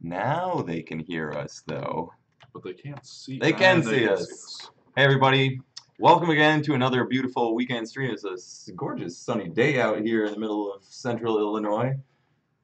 Now they can hear us, though. But they can't see. They can and see us. Hey, everybody. Welcome again to another beautiful weekend stream. It's a gorgeous sunny day out here in the middle of central Illinois.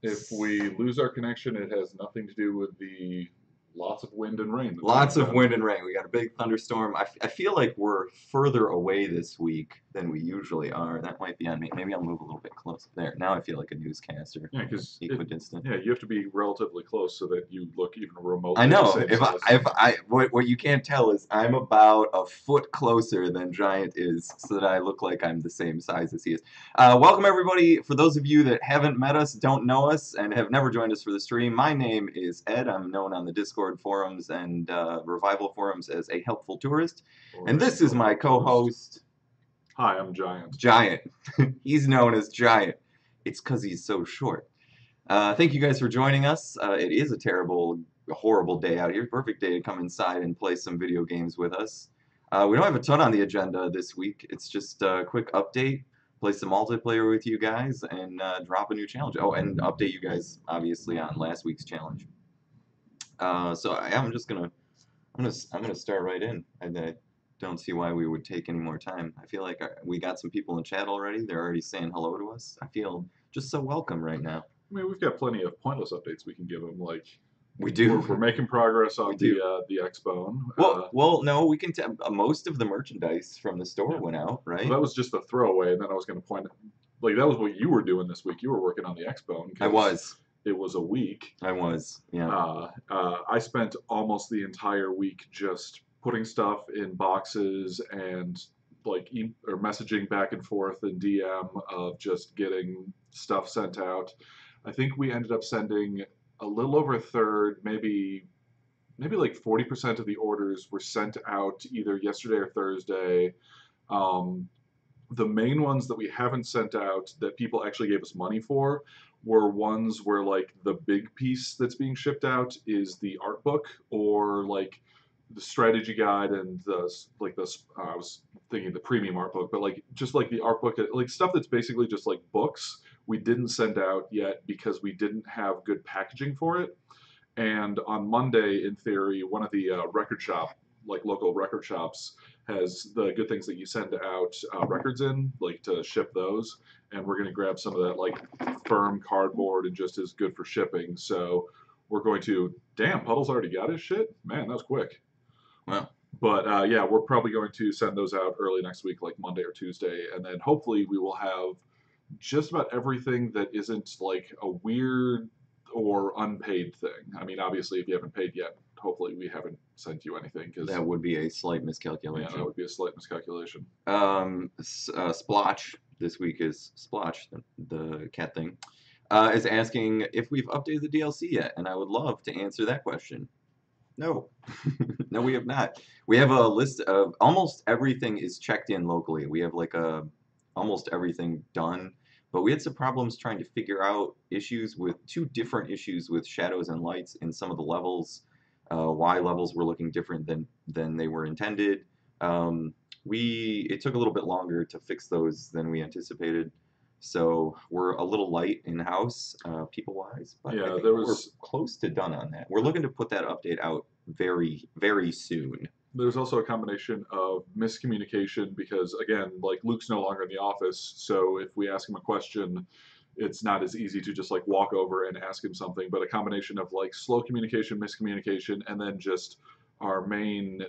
If we lose our connection, it has nothing to do with the lots of wind and rain. Lots of wind and rain. We got a big thunderstorm. I feel like we're further away this week than we usually are. That might be on me. Maybe I'll move a little bit closer there. Now I feel like a newscaster. Yeah, because equidistant. Yeah, you have to be relatively close so that you look even remotely. I know. The same size. What you can't tell is I'm about a foot closer than Giant is, so that I look like I'm the same size as he is. Welcome everybody. For those of you that haven't met us, don't know us, and have never joined us for the stream, my name is Ed. I'm known on the Discord forums and Revival forums as a helpful tourist, and this is my co-host. Hi, I'm Giant. Giant. He's known as Giant. It's because he's so short. Thank you guys for joining us. It is a horrible day out here. Perfect day to come inside and play some video games with us. We don't have a ton on the agenda this week. It's just a quick update, play some multiplayer with you guys, and drop a new challenge. Oh, and update you guys, obviously, on last week's challenge. So I'm gonna start right in. I don't see why we would take any more time. I feel like we got some people in chat already. They're already saying hello to us. I feel just so welcome right now. I mean, we've got plenty of pointless updates we can give them. Like we do. We're making progress on the X-Bone. Well, no, we can. Most of the merchandise from the store went out, right? Well, that was just a throwaway, and then I was going to point. Like that was what you were doing this week. You were working on the X-Bone. I was. It was a week. I was. Yeah. I spent almost the entire week just putting stuff in boxes and or messaging back and forth in DM of just getting stuff sent out. I think we ended up sending a little over a third, maybe like 40% of the orders were sent out either yesterday or Thursday. The main ones that we haven't sent out that people actually gave us money for were ones where like the big piece that's being shipped out is the art book or like the strategy guide and I was thinking the premium art book, but like just like the art book, like stuff that's basically just like books we didn't send out yet because we didn't have good packaging for it. And on Monday, in theory, one of the local record shops has the good things that you send out records in, like to ship those. And we're going to grab some of that like firm cardboard and just as good for shipping. So we're going to, damn, Puddle's already got his shit? Man, that was quick. Wow. But yeah, we're probably going to send those out early next week, like Monday or Tuesday. And then hopefully we will have just about everything that isn't like a weird or unpaid thing. I mean, obviously, if you haven't paid yet, hopefully we haven't sent you anything. Cause, that would be a slight miscalculation. Yeah, that would be a slight miscalculation. Splotch, this week is Splotch, the cat thing, is asking if we've updated the DLC yet, and I would love to answer that question. No. No, we have not. We have a list of almost everything is checked in locally. We have like almost everything done, but we had some problems trying to figure out two different issues with shadows and lights in some of the levels. Why levels were looking different than they were intended. It took a little bit longer to fix those than we anticipated. So we're a little light in-house, people-wise, but yeah, we're close to done on that. We're looking to put that update out very, very soon. There's also a combination of miscommunication because, again, like Luke's no longer in the office, so if we ask him a question, it's not as easy to just like walk over and ask him something, but a combination of like slow communication, miscommunication, and then just our main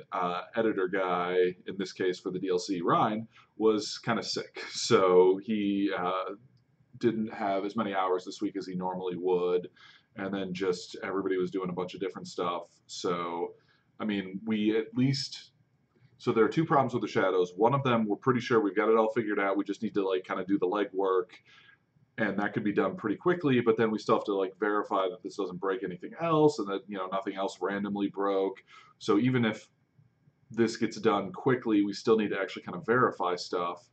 editor guy, in this case for the DLC, Ryan, was kind of sick. So he didn't have as many hours this week as he normally would. And then just everybody was doing a bunch of different stuff. So, I mean, so there are two problems with the shadows. One of them, we're pretty sure we've got it all figured out. We just need to like kind of do the legwork. And that could be done pretty quickly, but then we still have to like verify that this doesn't break anything else and that, nothing else randomly broke. So even if this gets done quickly, we still need to actually kind of verify stuff.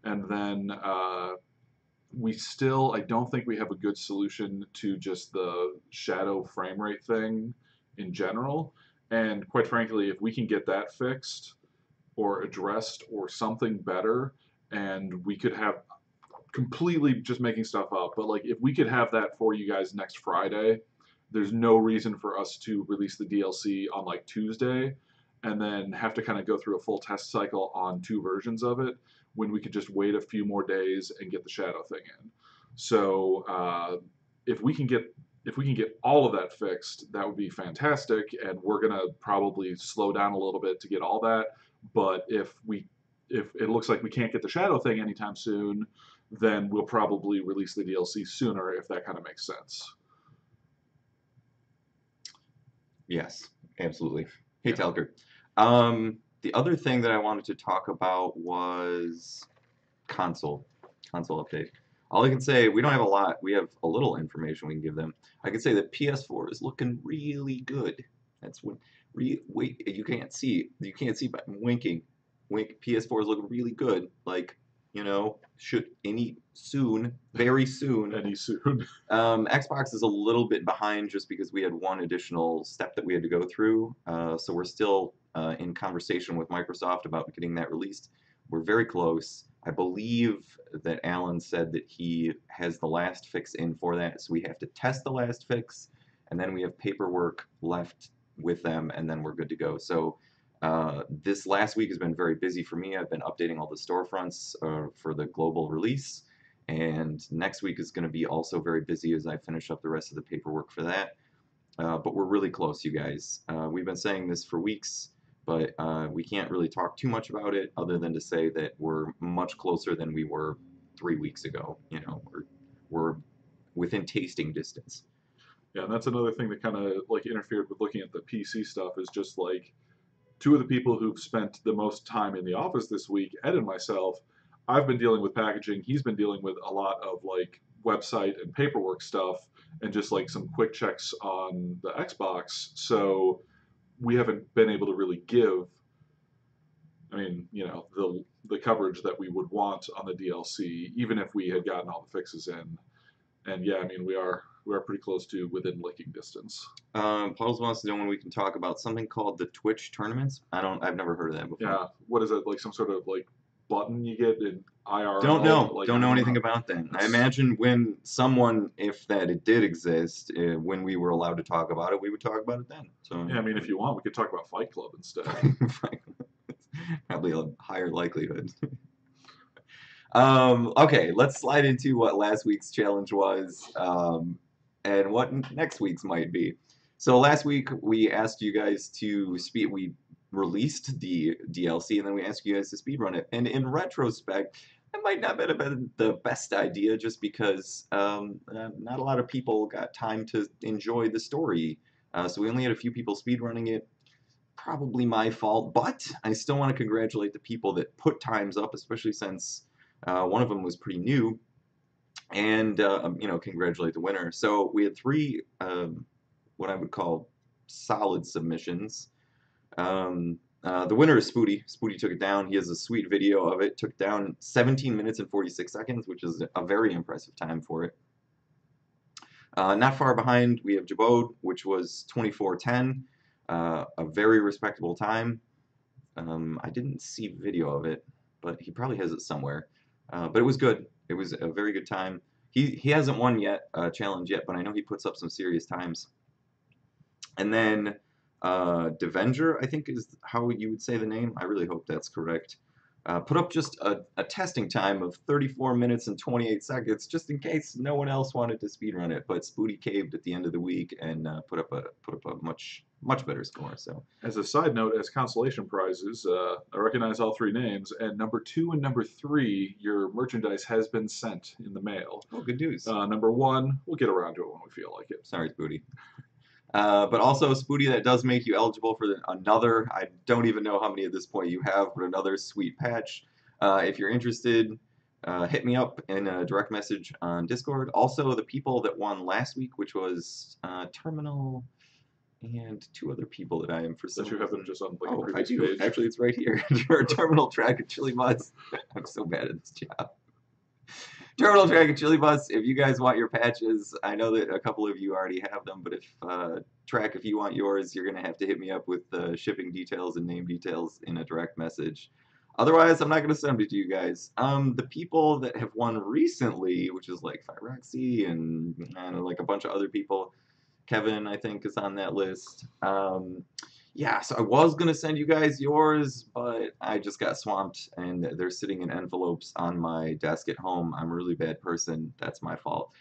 And then I don't think we have a good solution to just the shadow frame rate thing in general. And quite frankly, if we can get that fixed or addressed or something better, and we could have completely just making stuff up, but like if we could have that for you guys next Friday, there's no reason for us to release the DLC on like Tuesday and then have to kind of go through a full test cycle on 2 versions of it when we could just wait a few more days and get the shadow thing in. So if we can get all of that fixed, that would be fantastic. And we're gonna probably slow down a little bit to get all that. But if it looks like we can't get the shadow thing anytime soon, then we'll probably release the DLC sooner if that kind of makes sense. Yes, absolutely. Hey, Yeah. Telker. The other thing that I wanted to talk about was console update. All I can say, we don't have a lot. We have a little information we can give them. I can say that PS4 is looking really good. That's when wait, you can't see. You can't see, but I'm winking. Wink. PS4 is looking really good. Like, should very soon. Any soon. Xbox is a little bit behind just because we had one additional step that we had to go through. So we're still in conversation with Microsoft about getting that released. We're very close. I believe that Alan said that he has the last fix in for that, so we have to test the last fix, and then we have paperwork left with them, and then we're good to go. So this last week has been very busy for me. I've been updating all the storefronts for the global release, and next week is going to be also very busy as I finish up the rest of the paperwork for that. But we're really close, you guys. We've been saying this for weeks, but we can't really talk too much about it other than to say that we're much closer than we were 3 weeks ago. We're within tasting distance. Yeah, and that's another thing that kind of like interfered with looking at the PC stuff is just like 2 of the people who've spent the most time in the office this week, Ed and myself, I've been dealing with packaging. He's been dealing with a lot of like website and paperwork stuff and just like some quick checks on the Xbox. So we haven't been able to really give, I mean, the coverage that we would want on the DLC, even if we had gotten all the fixes in. And yeah, I mean, we are pretty close to within licking distance. Puddles wants to know when we can talk about something called the Twitch tournaments. I've never heard of that before. Yeah, what is it, like some sort of like button you get in IRL? Don't know. Like, don't know anything about that. I imagine when someone, if that it did exist, when we were allowed to talk about it, we would talk about it then. So Yeah, I mean, if you want, we could talk about Fight Club instead. Probably a higher likelihood. Okay, let's slide into what last week's challenge was, and what next week's might be. So last week we asked you guys to speed. We released the DLC, and then we asked you guys to speedrun it. And in retrospect, that might not have been the best idea, just because not a lot of people got time to enjoy the story. So we only had a few people speedrunning it. Probably my fault, but I still want to congratulate the people that put times up, especially since one of them was pretty new, and congratulate the winner. So we had 3 what I would call solid submissions. The winner is Spooty. Spooty took it down. He has a sweet video of it. Took it down 17 minutes and 46 seconds, which is a very impressive time for it. Not far behind, we have Jabode, which was 24:10, a very respectable time. I didn't see video of it, but he probably has it somewhere. But it was good. It was a very good time. He hasn't won yet, challenge yet, but I know he puts up some serious times. And then Devenger, I think is how you would say the name. I really hope that's correct. Put up just a testing time of 34 minutes and 28 seconds, just in case no one else wanted to speedrun it. But Spooty caved at the end of the week and put up a much better score. So, as a side note, as consolation prizes, I recognize all 3 names, and number 2 and number 3, your merchandise has been sent in the mail. Oh, good news. Number 1, we'll get around to it when we feel like it. Sorry, Spooty. But also, Spooty, that does make you eligible for another, I don't even know how many at this point you have, but another sweet patch. If you're interested, hit me up in a direct message on Discord. Also, the people that won last week, which was Terminal and 2 other people that I am for some reason. You have them just on like a previous I do. page. Actually, it's right here. Terminal Track and Chili Buzz. I'm so bad at this job. Terminal Track and Chili Bus, if you guys want your patches, I know that a couple of you already have them, but if you want yours, you're going to have to hit me up with shipping details and name details in a direct message. Otherwise, I'm not going to send it to you guys. The people that have won recently, which is like Fyroxy and like a bunch of other people, Kevin, I think, is on that list. Yeah, so I was gonna send you guys yours, but I just got swamped, and they're sitting in envelopes on my desk at home. I'm a really bad person. That's my fault.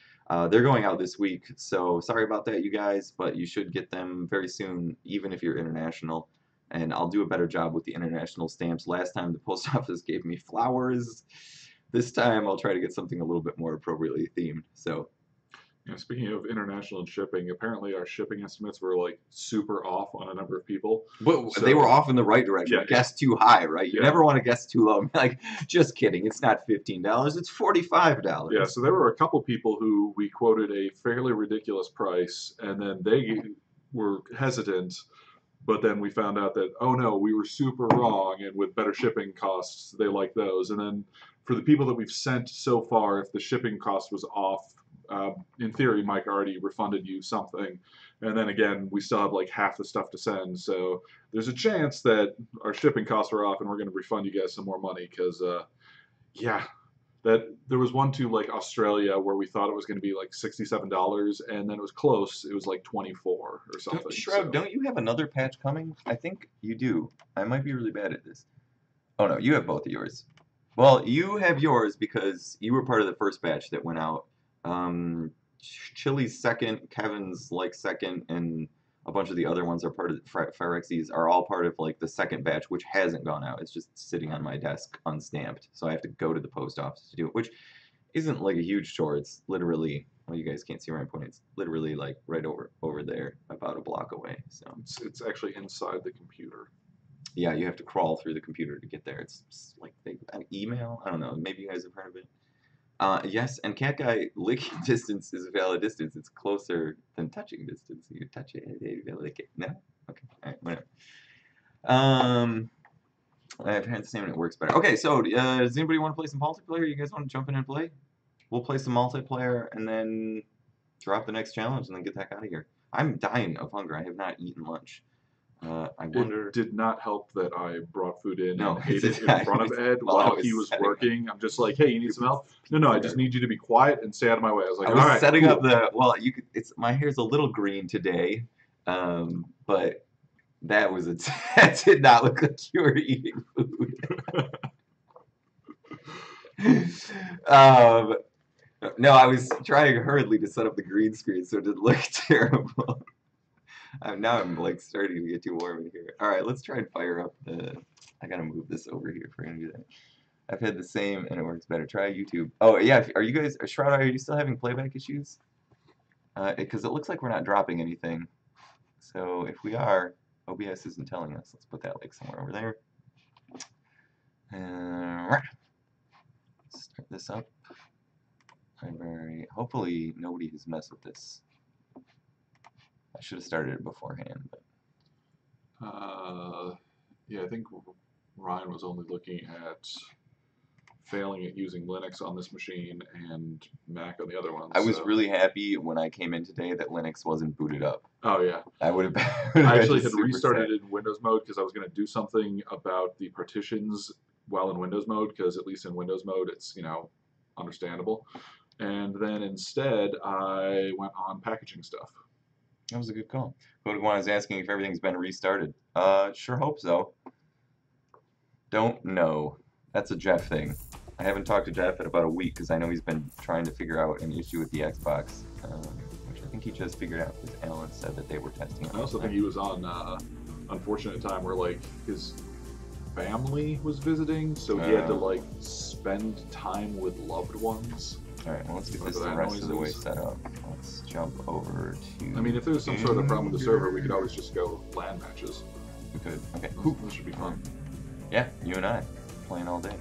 They're going out this week, so sorry about that, you guys, but you should get them very soon, even if you're international. And I'll do a better job with the international stamps. Last time the post office gave me flowers. This time I'll try to get something a little bit more appropriately themed. So You know, speaking of international and shipping, apparently our shipping estimates were like super off on a number of people. but So they were off in the right direction. yeah, Guess too high, right? You yeah. never want to guess too low. Like, just kidding. It's not $15. It's $45. Yeah, so there were a couple people who we quoted a fairly ridiculous price, and then they were hesitant, but then we found out that, oh no, we were super wrong, and with better shipping costs, they like those. And then for the people that we've sent so far, if the shipping cost was off, in theory, Mike already refunded you something. And then again, we still have like half the stuff to send, so there's a chance that our shipping costs are off, and we're going to refund you guys some more money because, yeah. That there was one to like Australia where we thought it was going to be like $67, and then it was close. It was like 24 or something. Shrub, don't you have another patch coming? I think you do. I might be really bad at this. Oh no, you have both of yours. Well, you have yours because you were part of the first batch that went out. Chili's second, Kevin's like second, and a bunch of the other ones are part of Phyrexes are all part of like the second batch, which hasn't gone out. It's just sitting on my desk unstamped, so I have to go to the post office to do it, which isn't like a huge chore. It's literally, well, you guys can't see where I'm pointing. It's literally like right over there, about a block away. So it's actually inside the computer. yeah, you have to crawl through the computer to get there. It's like an email. I don't know. Maybe you guys have heard of it. Yes, and cat guy, licking distance is a valid distance. It's closer than touching distance. You touch it, you lick it. No? Okay, all right, whatever. I've had the same and it works better. Okay, so does anybody want to play some multiplayer? You guys want to jump in and play? We'll play some multiplayer and then drop the next challenge and then get the heck out of here. I'm dying of hunger. I have not eaten lunch. I wonder. It did not help that I brought food in No, and ate it in front of Ed while I while was he was setting working. I'm just like, hey, you need some help? No, I just need you to be quiet and stay out of my way. I was like, I was all right, setting cool. up the well. You could. It's my hair's a little green today, but that was a that did not look like you were eating food. No, I was trying hurriedly to set up the green screen so it didn't look terrible. Now I'm like starting to get too warm in here. All right, let's try and fire up the. I gotta move this over here if we're gonna do that. I've had the same and it works better. Try YouTube. Oh yeah, are you guys Shroud? Are you still having playback issues? Because it looks like we're not dropping anything. So if we are, OBS isn't telling us. Let's put that like somewhere over there. Start this up. Library. Hopefully nobody has messed with this. I should have started it beforehand. But. Yeah, I think Ryan was only looking at failing at using Linux on this machine and Mac on the other one. I was really happy when I came in today that Linux wasn't booted up. Oh yeah. I would have been. I actually had restarted it in Windows mode because I was going to do something about the partitions while in Windows mode because at least in Windows mode it's, you know, understandable. And then instead I went on packaging stuff. That was a good call. But when I was asking if everything's been restarted, sure hope so. Don't know. That's a Jeff thing. I haven't talked to Jeff in about a week because I know he's been trying to figure out an issue with the Xbox, which I think he just figured out because Alan said that they were testing it. I also think he was on unfortunate time where like his family was visiting, so he had to like spend time with loved ones. Alright, well let's get this the rest of the way set up. Let's jump over to... I mean, if there was some sort of problem with the server, we could always just go LAN matches. We could. Okay. This should be fun. Yeah, you and I. Playing all day.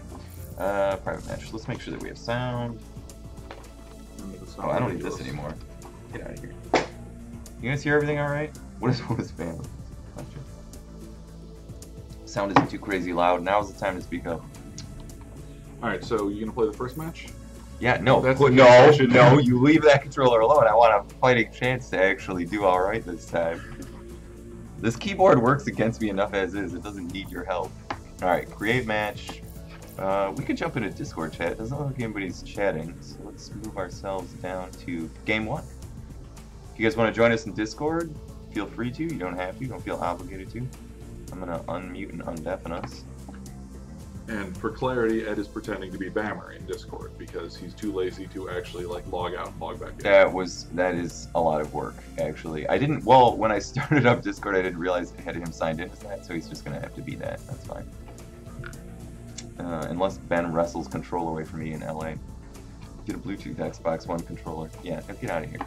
Private match. Let's make sure that we have sound. Oh, I don't need this anymore. Get out of here. You guys hear everything alright? What is family? Sound isn't too crazy loud. Now's the time to speak up. Alright, so you gonna play the first match? Yeah, no, no, you leave that controller alone. I want a fighting chance to actually do alright this time. This keyboard works against me enough as is. It doesn't need your help. Alright, create match. We could jump into Discord chat. Doesn't look like anybody's chatting, so let's move ourselves down to game 1. If you guys want to join us in Discord, feel free to. You don't have to. You don't feel obligated to. I'm gonna unmute and undeafen us. And for clarity, Ed is pretending to be Bammer in Discord because he's too lazy to actually like log out and log back in. That is a lot of work, actually. I didn't. Well, when I started up Discord, I didn't realize I had him signed in as that, so he's just gonna have to be that. That's fine. Unless Ben wrestles control away from me in LA. Get a Bluetooth Xbox One controller. Yeah, get out of here.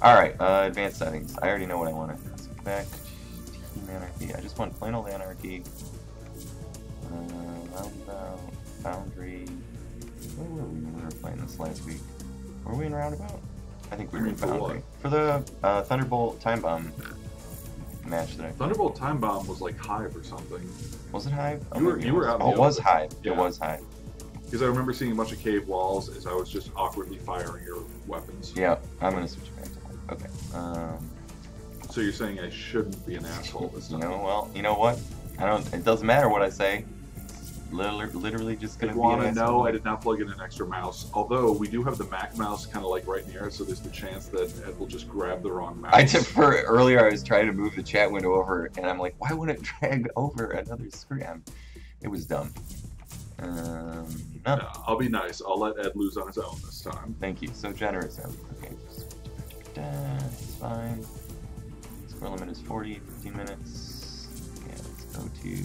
Alright, advanced settings. I already know what I want. Let's go back to Team Anarchy. I just want plain old Anarchy. Roundabout, Boundary. Where were we when we were playing this last week? Were we in Roundabout? I think we were in Boundary. For the Thunderbolt Time Bomb match that I played. Thunderbolt Time Bomb was like Hive or something. Was it Hive? You were out. Oh, it was Hive. Yeah. It was Hive. Because I remember seeing a bunch of cave walls as I was just awkwardly firing your weapons. Yeah, I'm gonna switch back to Hive. Okay. So you're saying I shouldn't be an asshole this time? Well, you know what? It doesn't matter what I say. Literally just gonna be an asshole. No, I did not plug in an extra mouse. Although we do have the Mac mouse kind of like right near us, so there's the chance that Ed will just grab the wrong mouse. Earlier I was trying to move the chat window over, and I'm like, why wouldn't it drag over another screen? It was dumb. No. Yeah, I'll be nice. I'll let Ed lose on his own this time. Thank you. So generous, Ed. Okay, it's fine. Score limit is 40, 15 minutes. Yeah, let's go to...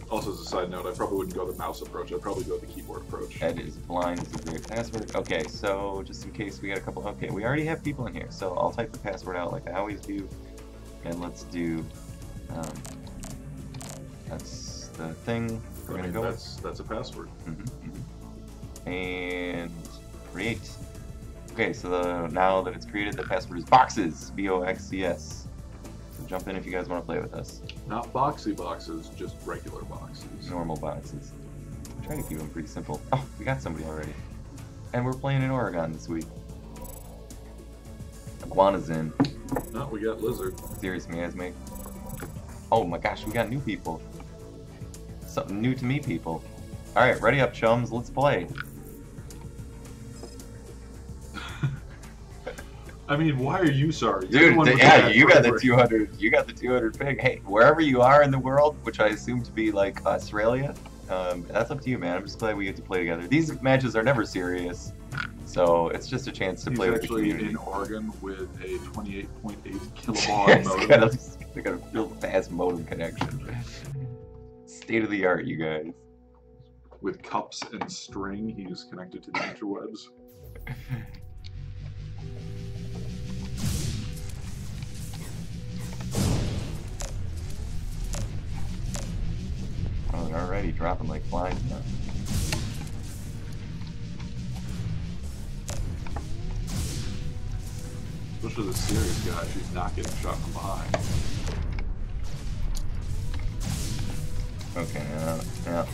Also, as a side note, I probably wouldn't go the mouse approach. I'd probably go the keyboard approach. Ed is blind is a great password. Okay, so just in case we got a couple... Okay, we already have people in here, so I'll type the password out like I always do. And let's do... that's the thing. We're gonna go. That's a password. And create. Okay, so now that it's created, the password is boxes. BOXCS. So jump in if you guys want to play with us. Not boxy boxes, just regular boxes. Normal boxes. I'm trying to keep them pretty simple. Oh, we got somebody already. And we're playing in Oregon this week. Iguana's in. No, we got Lizard. Serious miasma. Oh my gosh, we got new people. Something new to me, people. Alright, ready up, chums. Let's play. I mean, why are you sorry? Dude, yeah, you got the 200. You got the 200 ping. Hey, wherever you are in the world, which I assume to be like Australia, that's up to you, man. I'm just glad we get to play together. These matches are never serious, so it's just a chance to play with the community. He's actually in Oregon with a 28.8 kilobaud modem. They got a real fast modem connection. State of the art, you guys. With cups and string, he's connected to the interwebs. Oh, they're already dropping like flies now. Especially the serious guy, she's not getting shot from behind. Okay, yeah.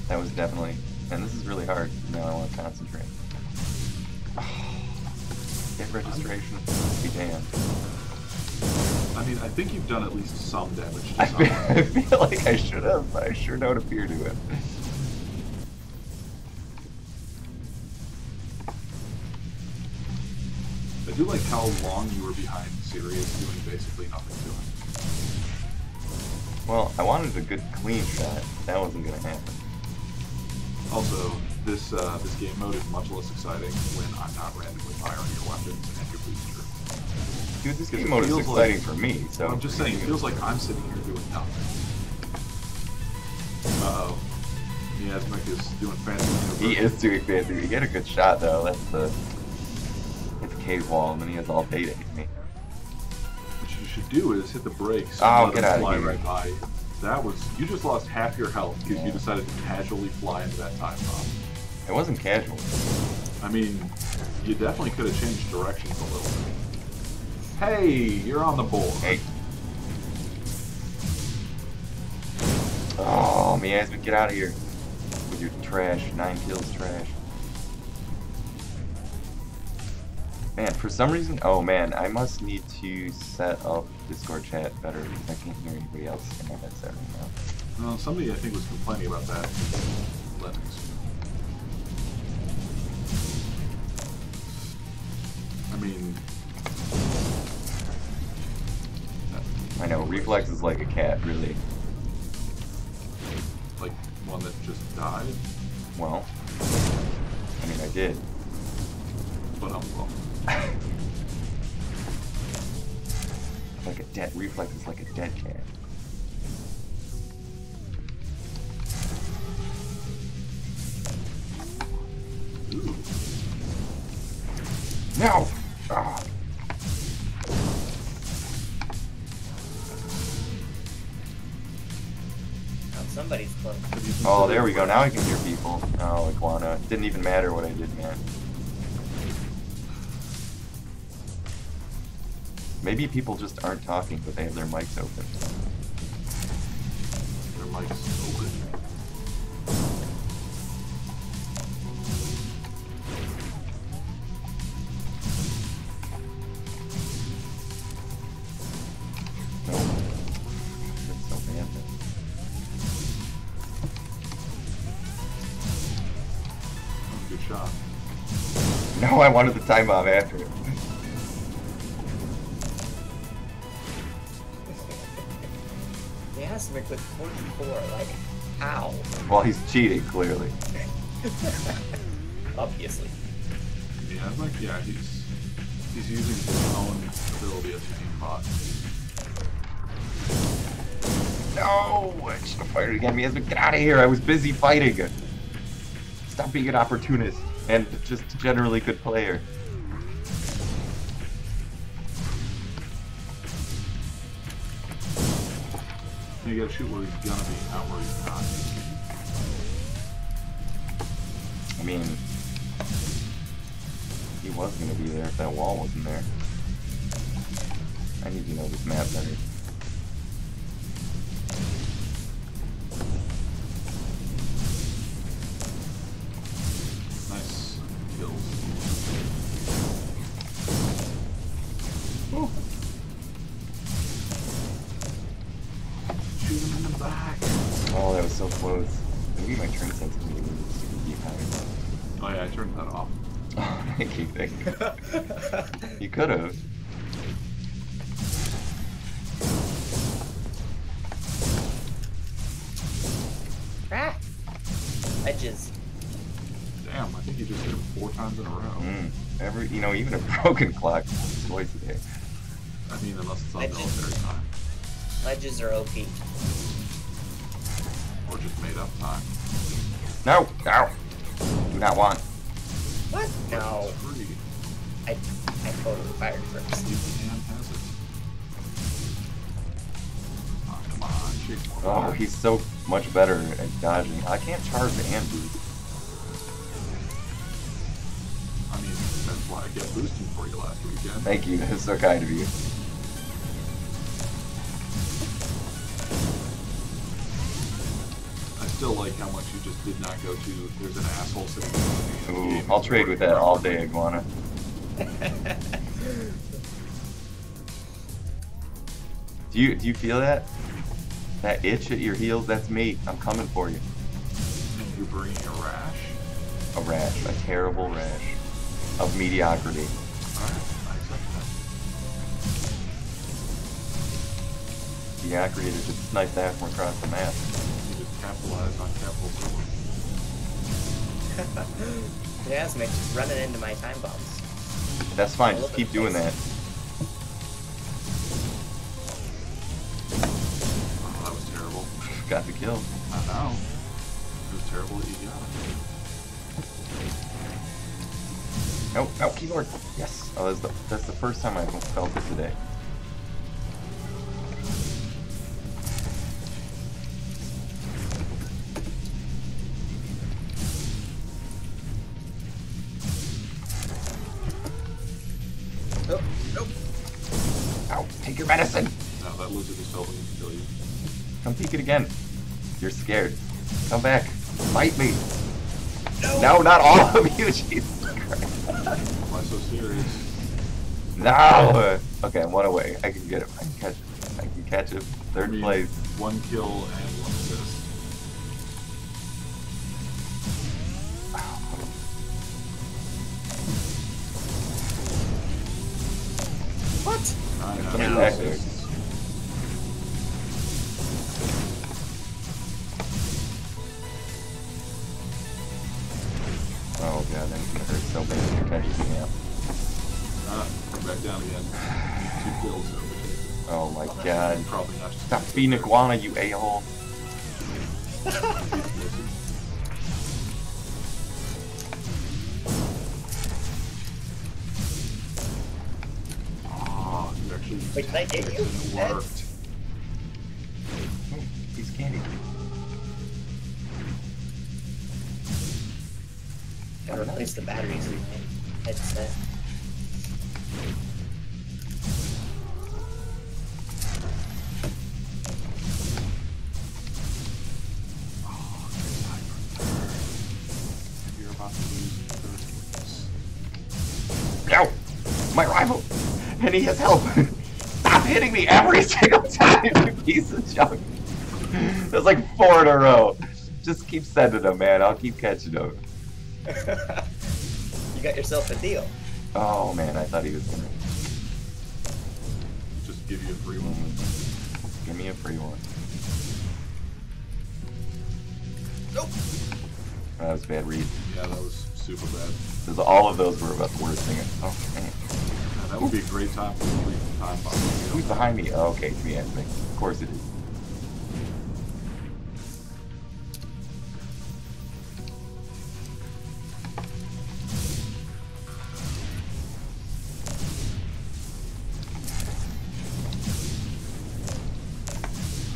That was definitely... And this is really hard. Now I want to concentrate. Hit registration. Be damned. I mean, I think you've done at least some damage to someone. I feel like I should have, but I sure don't appear to have. I do like how long you were behind Sirius doing basically nothing to him. Well, I wanted a good clean shot. That wasn't going to happen. Also, this game mode is much less exciting when I'm not randomly firing your weapons and your booster. Dude, this game mode is exciting for me, so... I'm just saying, it feels like I'm sitting here doing nothing. Uh-oh. Miasmic is doing fancy. He is doing fancy. He get a good shot, though. That's the... Hit the cave wall, and then he has all day to hit me. What you should do is hit the brakes and let get him out fly of here. right by. That was... You just lost half your health because you decided to casually fly into that time bomb. It wasn't casual. I mean, you definitely could have changed directions a little bit. Hey, you're on the board. Hey. Oh, Miasma, get out of here. With your trash. 9 kills trash. Man, for some reason... Oh, man, I must need to set up Discord chat better because I can't hear anybody else in my headset right now. Well, somebody, I think, was complaining about that. Linux. reflexes like a cat, really. Like one that just died? Well, I mean, I did. But well. Like a dead reflexes like a dead cat. Ooh. No! Ah. Somebody's close. Oh, there we go. Now I can hear people. Oh, Iguana. Didn't even matter what I did, man. Maybe people just aren't talking, but they have their mics open. Their mic's open. No. That's so bad. Good shot. No, I wanted the time bomb after it. They asked me with 44, like, how? Well, he's cheating, clearly. Obviously. Yeah, like, yeah, he's using his own ability as a team bot. No! I should have fired again. Miasma, get out of here! I was busy fighting! Stop being an opportunist and just a generally good player. You gotta shoot where he's gonna be, not where he's not. I mean, he was gonna be there if that wall wasn't there. I need to know this map better. Nice kills. Ooh. Shoot him in the back. Oh, that was so close. Maybe my turn sensitivity was super deep higher. Oh yeah, I turned that off. Oh, thank you, thank you. You could have. Ah! Edges. Damn, I think you just hit him 4 times in a row. Even a broken clock is twice a day. I mean, unless it's on Edges. military time. Ledges are OP. Or just made up time. No, no. Do not want. What? No. It's free. I totally fired first. You can has it. Oh, come on, shake more. Oh, fire. he's so much better at dodging. I can't charge and boost. I mean, that's why I kept boosting for you last weekend. Thank you, that's so kind of you. I still like how much you just did not go to. There's an asshole sitting next to me in the Ooh, game. I'll trade with that all day, Iguana. Do you feel that? That itch at your heels? That's me. I'm coming for you. And you're bringing a rash? A rash. A terrible rash. Of mediocrity. Alright, I accept that. Mediocrity to just snipe that from across the map. You just capitalized on capital villain. Yeah, it's just running into my time bombs. That's fine, All just over keep the doing place. that. Oh, that was terrible. Got the kill. Not now. It was terrible that you got it. No, no, keyboard. Yes. Oh, that's the first time I've felt it today. Nope, nope. Ow, take your medicine. Now that lizard is helping to kill you. Come peek it again. You're scared. Come back. Fight me. No! No, not all of you. Jesus Christ. Why so serious? No. Okay, I'm one away. I can get him. I can catch him. I can catch him. Third I mean, place. 1 kill and 1 assist. What? I know. Somebody No. back there. Oh god, that's gonna hurt so bad if you're catching me up. Come back down again. Need 2 kills to overtake it. Oh my god. Probably not just Stop feeding iguana, you a-hole. Oh, you actually Wait, did I get you? it worked. Oh, piece of candy. Gotta replace the batteries in my headset. You're about to lose thirst. Ow! My rival! And he has help! Stop hitting me every single time, you piece of junk! There's like 4 in a row. Just keep sending them, man. I'll keep catching them. You got yourself a deal. Oh man, I thought he was gonna Just give you a free one. give me a free one. Nope. That was a bad read. Yeah, that was super bad. Because all of those were about the worst thing. Oh man. Yeah, that would be a great time for a free time bomb. Who's behind me? Oh, okay, it's me, Anthony. Of course it is.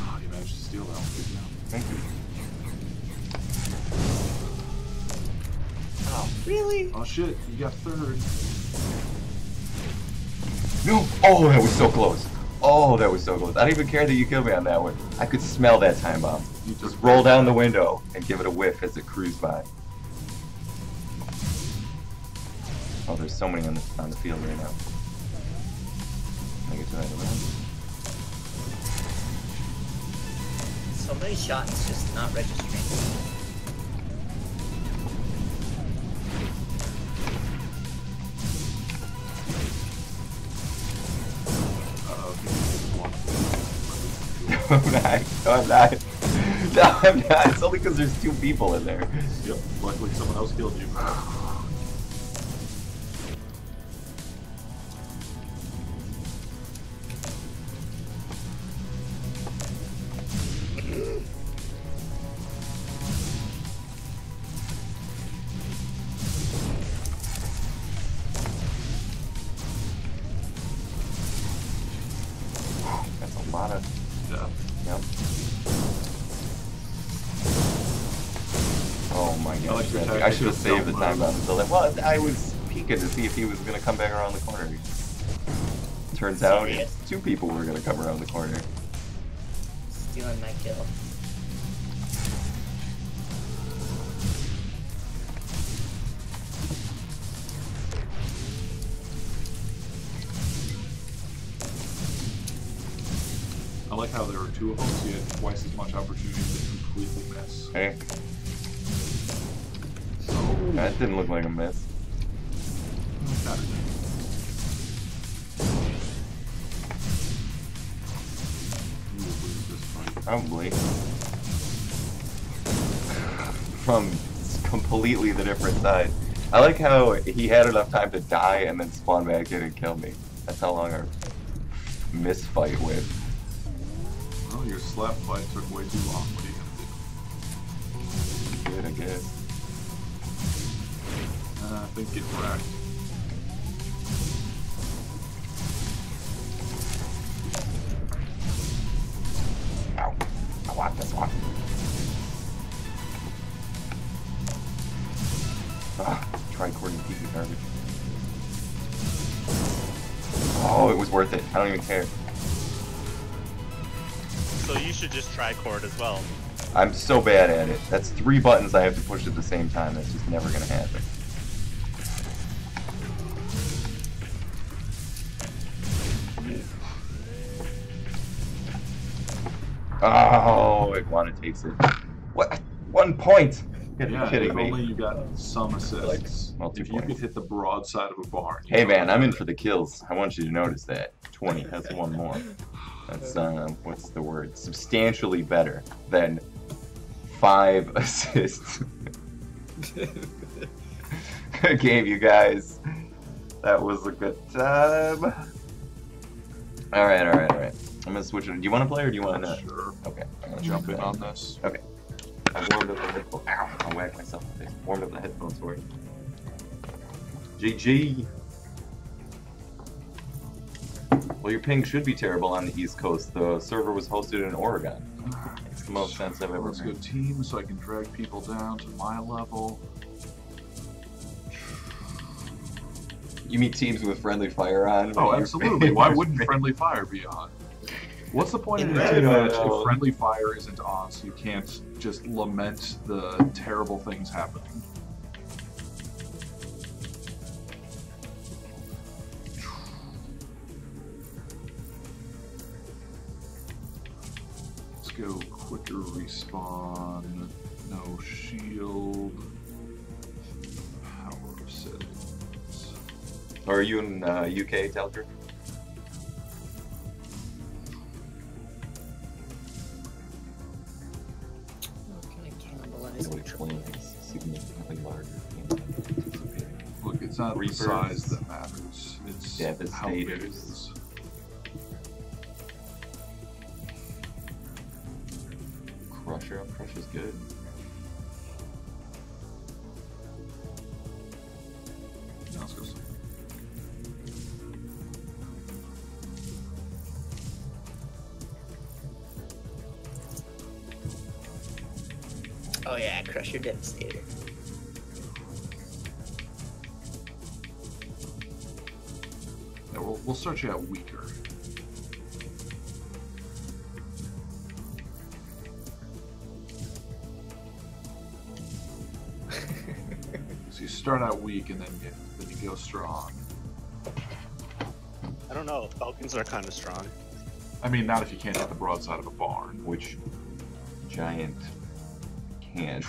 Oh, you managed to steal that one. Good job. Thank you. Oh, really? Oh shit, you got 3rd. No! Oh, that was so close. Oh, that was so close. I don't even care that you killed me on that one. I could smell that time bomb. You Just roll down the window and give it a whiff as it cruised by. Oh, there's so many on the field right now. Can I get to that one? So many shots just not registering. No, I'm not. No, I'm not. No, I'm not. It's only because there's 2 people in there. Yep, luckily someone else killed you. That's a lot of. Yeah. Yep. Oh my I like your gosh. I should have saved the time bomb until then. Well, I was peeking to see if he was going to come back around the corner. Turns out Serious? 2 people were going to come around the corner. Stealing my kill. I like how there were 2 of them, so you had twice as much opportunity to completely miss. Hey, Oh, that didn't look like a miss. got it. You will lose this fight. Probably. From completely the different side. I like how he had enough time to die and then spawn back in and kill me. That's how long our misfight went. Well, your slap fight took way too long. What are you gonna do? Good, I guess. I think get wrecked. Ow. I want this one. Tri-cording piece of garbage. Oh, it was worth it. I don't even care. So you should just try cord as well. I'm so bad at it. That's 3 buttons I have to push at the same time. That's just never gonna happen. Oh, Iguana takes it. What? 1 point? You're Yeah, kidding if me. only you got some assists. Well, 2 If you points. could hit the broadside of a barn. Hey man, I'm in for the kills. I want you to notice that. 20, that's 1 more. That's, what's the word? Substantially better than 5 assists. Good game, you guys. That was a good time. Alright. I'm gonna switch it. Do you want to play or do you want to? Sure. Okay. I'm gonna Jump in on this. Okay. I warmed up the headphones. Ow! I whacked myself in the face. Warmed up the headphones for you. GG. Well, your ping should be terrible on the East Coast. The server was hosted in Oregon. It's the most sense I've ever Let's go heard. team so I can drag people down to my level. You mean teams with friendly fire on? Oh, absolutely. Why wouldn't friendly fire be on? What's the point in a team match if friendly fire isn't on, so you can't just lament the terrible things happening? Let's go quicker respawn, no shield, power settings. Are you in UK, Telker? Can I cannibalize No, the it's triple? significantly larger. Look, it's not Reapers. the size that matters. It's how big it Devastators. is. Crusher. Crusher's good. Yeah, let's go see. Oh yeah, crush your devastator. Yeah, we'll start you out weaker. So you start out weak and then you go strong. I don't know. Falcons are kind of strong. I mean, not if you can't hit the broadside of a barn. Which giant can?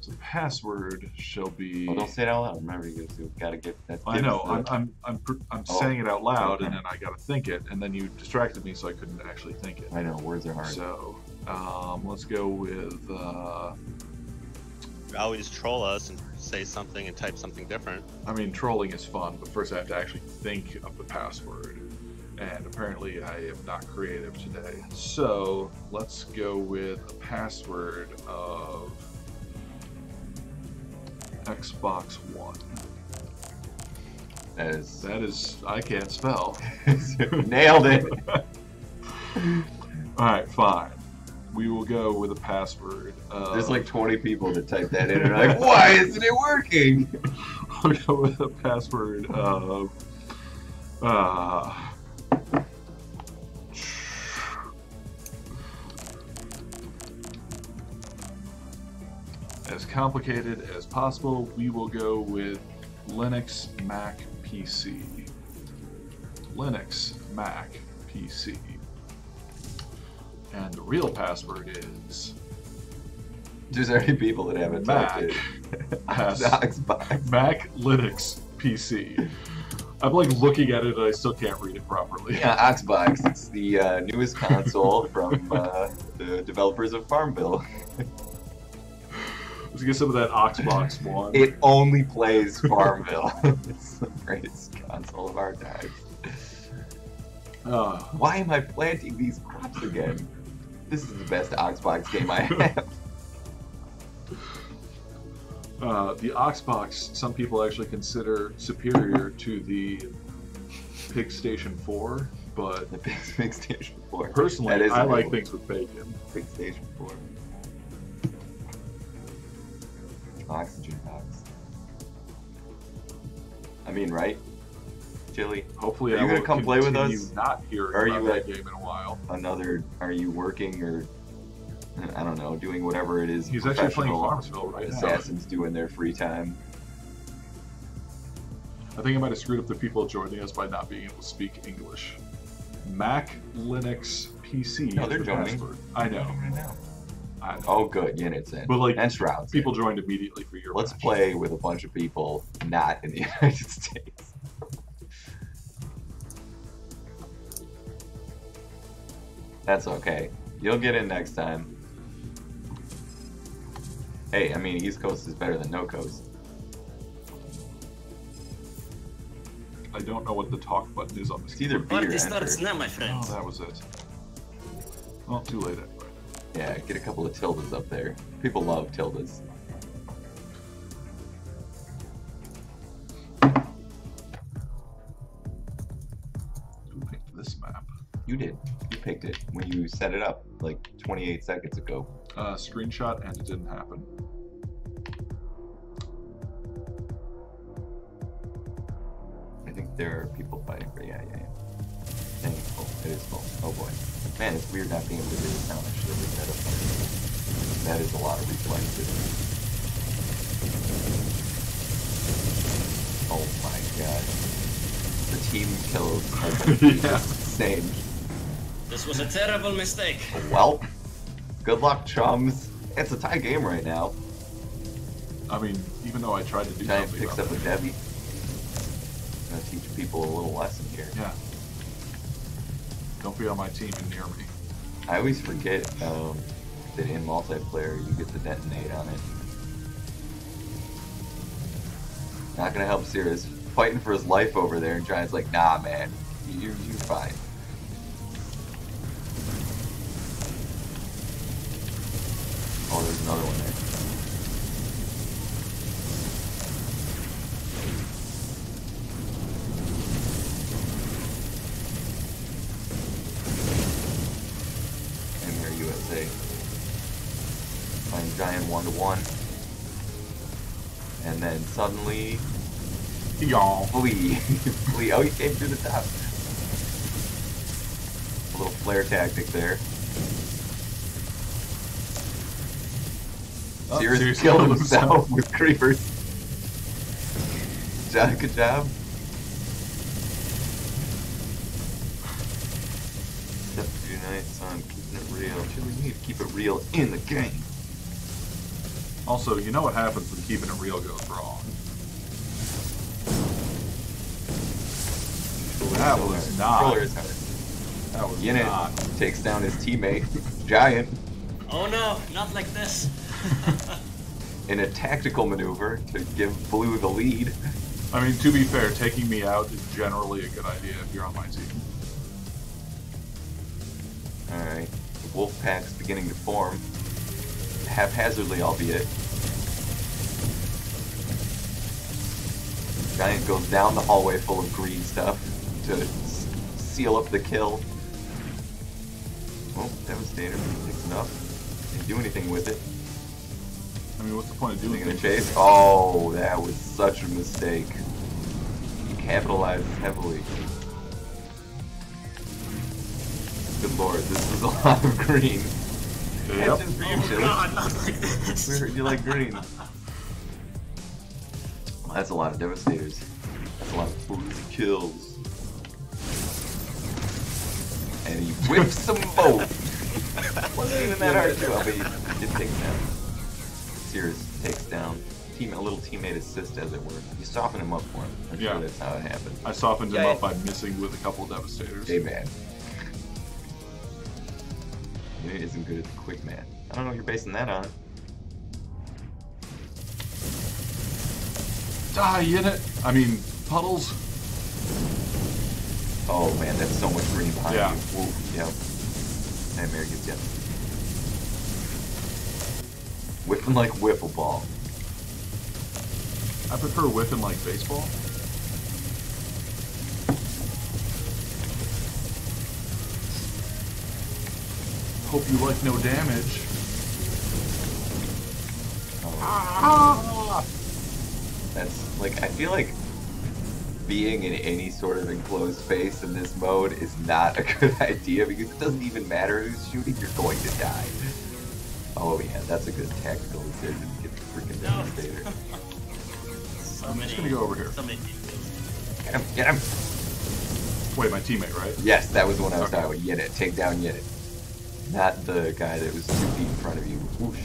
The password shall be. Oh, don't say it out loud. Remember, you gotta get that. I know. I'm Oh, saying it out loud, okay. and then I gotta think it, and then you distracted me, so I couldn't actually think it. I know words are hard. So, let's go with. You always troll us and say something and type something different. I mean, trolling is fun, but first I have to actually think of the password. And apparently I am not creative today. So let's go with a password of Xbox One. That is That is, I can't spell. nailed it. Alright, fine. We will go with a password of... There's like 20 people that type that in and are like, why isn't it working? We'll go with a password of... as complicated as possible, we will go with Linux Mac PC. Linux Mac PC. And the real password is There's already people that haven't Mac. typed it. Pass. Xbox. Mac Linux PC. I'm like looking at it and I still can't read it properly. Yeah, Xbox. It's the newest console from the developers of Farmville. Let's get some of that Xbox One. It only plays Farmville. It's the greatest console of our time. Why am I planting these crops again? This is the best Xbox game I have. The Xbox, some people actually consider superior to the PlayStation 4, but The Big Station 4. personally, That is I a like good things with bacon. Big Station 4. Oxygen box. I mean, right? Chili. Hopefully, Are I you gonna will come play with continue us? not hearing Are about you that at- game in a while. Another, are you working or, I don't know, doing whatever it is He's actually playing professional Farmville right now. assassins do in their free time? I think I might have screwed up the people joining us by not being able to speak English. Mac Linux PC No, is they're the joining. password. I know. I know. Oh, good. Units in. But, like, and Shrouds. People in. joined immediately for your Let's match. play with a bunch of people not in the United States. That's okay. You'll get in next time. Hey, I mean, East Coast is better than no coast. I don't know what the talk button is on this. It's either B or Party enter. starts now, my Oh, friend. that was it. Well, too late anyway. Yeah, get a couple of tildes up there. People love tildes. Who picked this map? You did. You picked it when you set it up like 28 seconds ago. Screenshot, and it didn't happen. I think there are people fighting for yeah. Dang, it's full. It is full. Oh boy. Man, it's weird not being able to do the sound. I should have looked that up. That is a lot of reflexes. Oh my god. The team kills are Yeah. insane. This was a terrible mistake. Well, good luck, chums. It's a tie game right now. I mean, even though I tried to do Giant something picks about up a it. Debbie. Gonna teach people a little lesson here. Yeah. Don't be on my team and near me. I always forget that in multiplayer you get the detonate on it. Not gonna help Sirius. Fighting for his life over there, and Giant's like, nah, man, you're fine. Oh, there's another one there. And they're USA. Playing Giant 1-1. And then suddenly, Y'all. flee. Flee. Oh, he came through the top. A little flare tactic there. Oh, Sirius Sirius killed killed himself with creepers. Good job. Step to unite, son. Keeping it real. We need to keep it real in the game. Also, you know what happens when keeping it real goes wrong. That was not. Controller is hard. That was Yin not. takes down his teammate, Giant, Oh no, not like this. in a tactical maneuver to give Blue the lead. I mean, to be fair, taking me out is generally a good idea if you're on my team. Alright, the wolf pack's beginning to form. Haphazardly, albeit. Giant goes down the hallway full of green stuff to seal up the kill. Oh, Devastator picks it up. Didn't do anything with it. I mean, what's the point of Is he doing gonna things? chase? Oh, that was such a mistake. He capitalized heavily. Good lord, this was a lot of green. Yep. That's just for you, Oh Chili. god, not like this. We heard you like green. Well, that's a lot of Devastators. That's a lot of boozy kills. And he whips them both. Wasn't even that hard to. But he takes down. Sirius takes down. A little teammate assist, as it were. You soften him up for him. I'm Yeah. sure that's how it happened. I softened him Yeah, up by missing with a couple of Devastators. Hey, man. It isn't good at the quick man. I don't know what you're basing that on. Die in it! I mean, puddles. Oh man, that's so much green behind Yeah. you. Ooh, yep. Nightmare gets you. Whipping like wiffle ball. I prefer whipping like baseball. Hope you like no damage. Oh. That's like, I feel like being in any sort of enclosed space in this mode is not a good idea because it doesn't even matter who's shooting, you're going to die. Oh yeah, that's a good tactical decision to get the freaking No. Devastator. So I'm many. just gonna go over here. So many people. Get him, get him! Wait, my teammate, right? Yes, that was the one I was Okay. talking about. Yinit, take down Yinit. Not the guy that was 2 feet in front of you. Whoosh.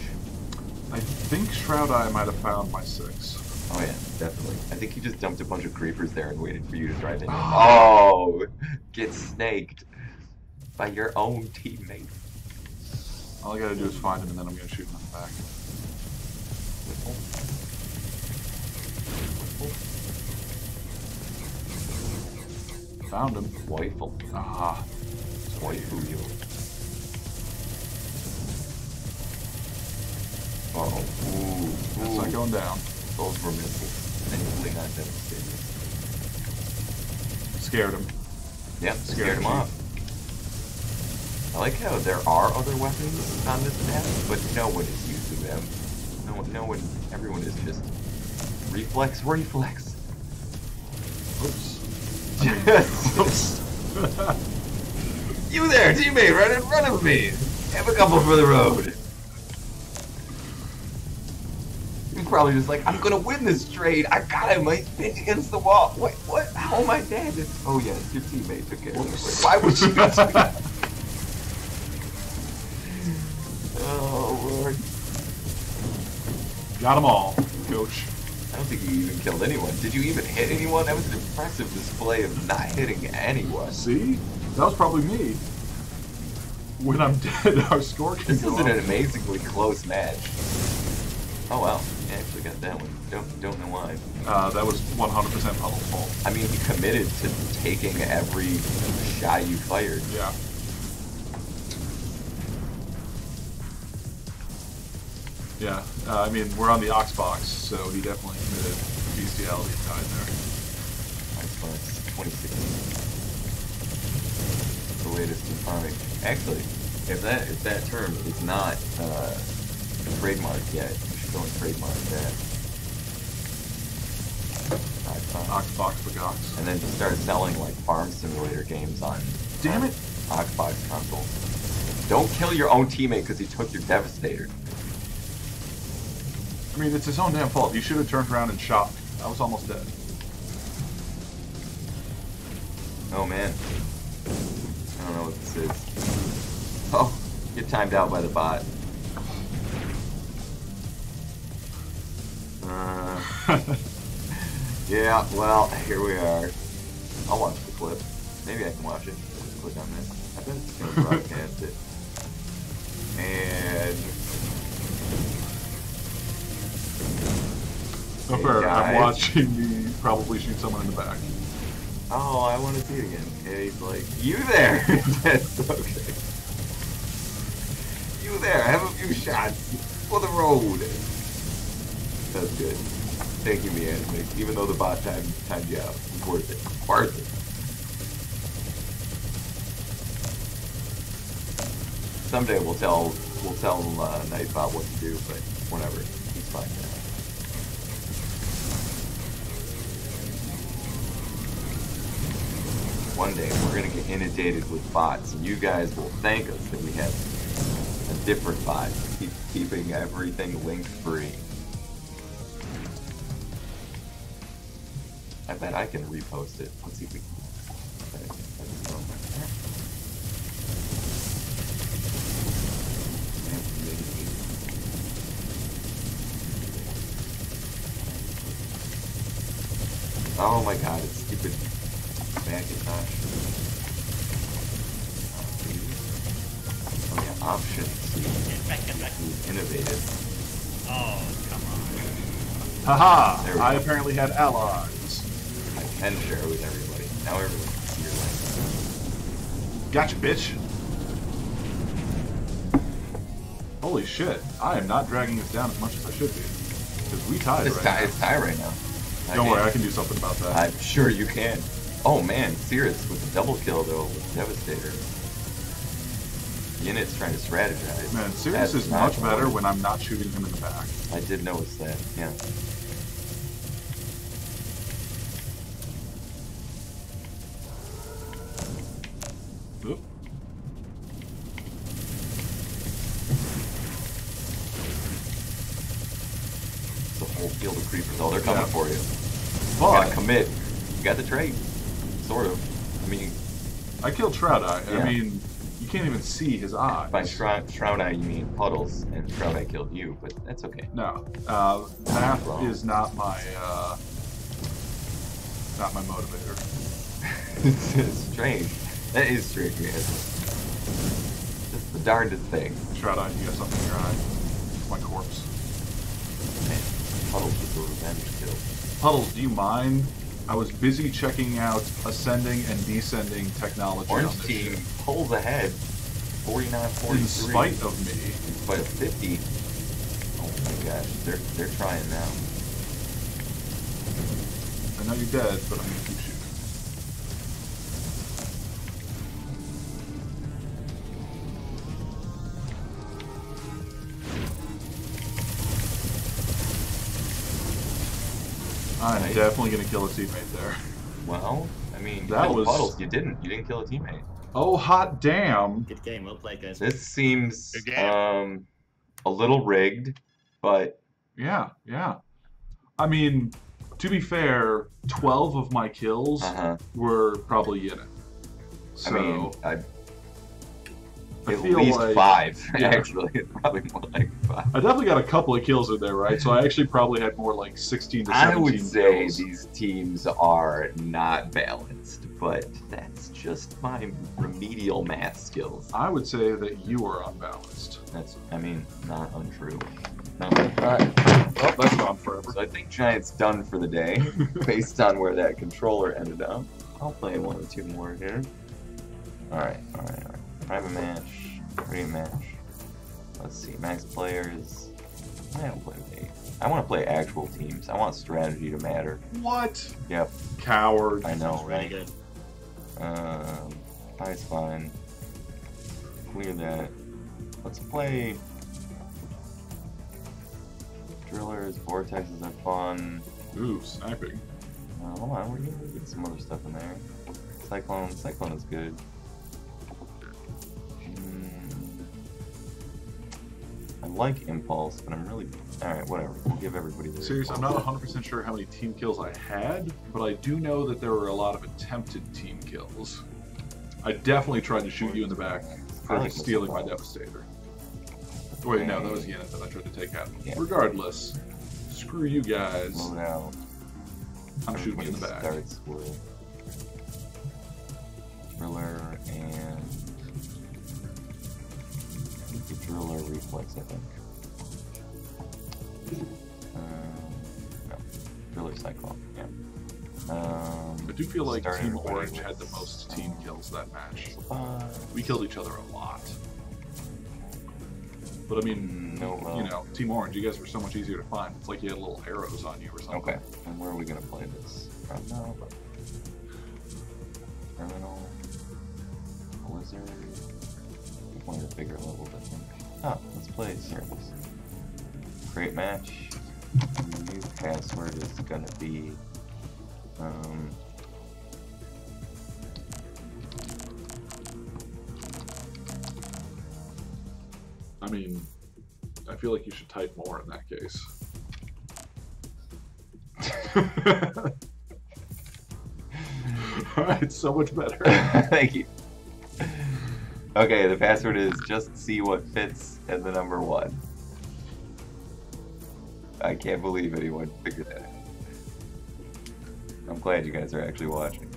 I think Shroud Eye might have found my 6. Oh yeah, definitely. I think he just dumped a bunch of creepers there and waited for you to drive in. Oh, get snaked by your own teammate. All I gotta do is find him and then I'm gonna shoot him in the back. Found him. Wifle. Ah. Waifu you. Uh-oh. Ooh. That's not going down. Those were missiles. Thankfully not devastating. Scared him. Yep, scared him off. I like how there are other weapons on this map, but no one is using them. No one, everyone is just reflex. Oops. Yes. Oops. You there, teammate, right in front of me. Have a couple for the road. He's probably just like, I'm gonna win this trade. I got him. He's pinned against the wall. Wait, what? How am I dead? Oh yes, your teammate took care of it. Why would you? Oh Lord. Got them all, coach. I don't think you even killed anyone. Did you even hit anyone? That was an impressive display of not hitting anyone. See? That was probably me. When I'm dead, our score can This go isn't up. an amazingly close match. Oh wow, I actually got that one. Don't know why. That was 100% Puddle's fault. I mean, he committed to taking every shot you fired. Yeah. Yeah, I mean, we're on the Ox box, so he definitely committed bestiality and died there. Xbox 2016. The latest in comic. Actually, if that term is not trademarked yet, you should go and trademark that. Ox box for Gox. And then just start selling like farm simulator games on Damn it! Xbox consoles. Don't kill your own teammate because he took your Devastator. I mean, it's his own damn fault. He should have turned around and shot me. I was almost dead. Oh man. I don't know what this is. Oh, get timed out by the bot. Yeah, well, here we are. I'll watch the clip. Maybe I can watch it. Just click on this. I bet it's going to broadcast it. And... No Hey, fair. guys. I'm watching me probably shoot someone in the back. Oh, I want to see it again. And he's like, you there! That's okay. You there, have a few shots for the road. That's good. Thank you, Anime. Even though the bot timed you out, it's worth it. Worth it. Someday we'll tell Nightbot what to do, but whatever. He's fine now. One day we're gonna get inundated with bots, and you guys will thank us that we have a different bot keeping everything link free. I bet I can repost it. Let's see if we can. Oh my god, it's stupid Macintosh. Oh yeah, options. Innovative. Oh, come on. Haha! There we I go. apparently had allies. I can share with everybody. Now everyone can see your link. Gotcha, bitch. Holy shit. I am not dragging this down as much as I should be. Because we tied It's right it's tie right now. now. Don't worry, I can do something about that. I'm sure you can. Oh man, Cirrus with the double kill though with Devastator. Unit's trying to strategize. Man, Sirius That's is not much better going. when I'm not shooting him in the back. I did notice that, yeah. Oop. The whole field of creepers. Oh, they're coming Yeah. for you. You But gotta commit. You got the trade. Sort of. I mean, I killed Shroud Eye. Yeah. I mean, you can't even see his eyes. by Shroud Eye you mean Puddles, and Shroud Eye killed you, but that's okay. No, math Wrong. is not my motivator. It's strange. That is strange, man. Just the darndest thing. Shroud Eye, you got something in your eye. My corpse. Man, Puddles was a revenge kill. Puddles, do you mind I was busy checking out ascending and descending technology on Orange this team ship. pulls ahead, 49-43. In spite of me. In spite of 50. Oh my gosh, they're trying now. I know you're dead, but I'm gonna keep shooting. I'm Nice. definitely gonna kill a teammate there. Well, I mean, That was- Puddles, you didn't kill a teammate. Oh, hot damn! Good game. Well played, guys. This seems Good game. a little rigged, but Yeah, yeah. I mean, to be fair, 12 of my kills were probably in it. So, I mean, I at feel least like- 5. Yeah. Actually, it's probably more like 5. I definitely got a couple of kills in there, right? So I actually probably had more like 16 to 17 I would say kills. these teams are not balanced, but that's just my remedial math skills. I would say that you are unbalanced. That's, I mean, not untrue. No. Alright. Well, that's gone forever. So I think Giant's done for the day, based on where that controller ended up. I'll play 1 or 2 more here. Alright. Private match, free match. Let's see, max players. I don't play with 8. I want to play actual teams. I want strategy to matter. What? Yep, Coward. I know, Really right? good. High's fine. Clear that. Let's play drillers, vortexes are fun. Ooh, sniping. Hold on, we're gonna get some other stuff in there. Cyclone is good. I like Impulse, but I'm really... Alright, whatever. We'll give everybody their Seriously, I'm not Impulse. 100% sure how many team kills I had, but I do know that there were a lot of attempted team kills. I definitely tried to shoot you in the back I for like stealing my Missile Devastator. Wait, no, that was Yennet that I tried to take out. Yeah. Regardless, screw you guys. Load out. I'm shooting you in the Everybody back. starts with Driller and... the Driller Reflex, I think. No. Driller Cyclone, yeah. I do feel like Start Team everybody Orange with- had the most team kills that match. Uh, We killed each other a lot. But I mean, No, you know, Team Orange, you guys were so much easier to find. It's like you had little arrows on you or something. Okay, and where are we gonna play this? No. Terminal. Blizzard. One of the bigger levels, I think. Oh, let's play Service. Create match. New password is gonna be I mean, I feel like you should type more in that case. Alright, so much better. Thank you. Okay, the password is just see what fits and the number 1. I can't believe anyone figured that out. I'm glad you guys are actually watching.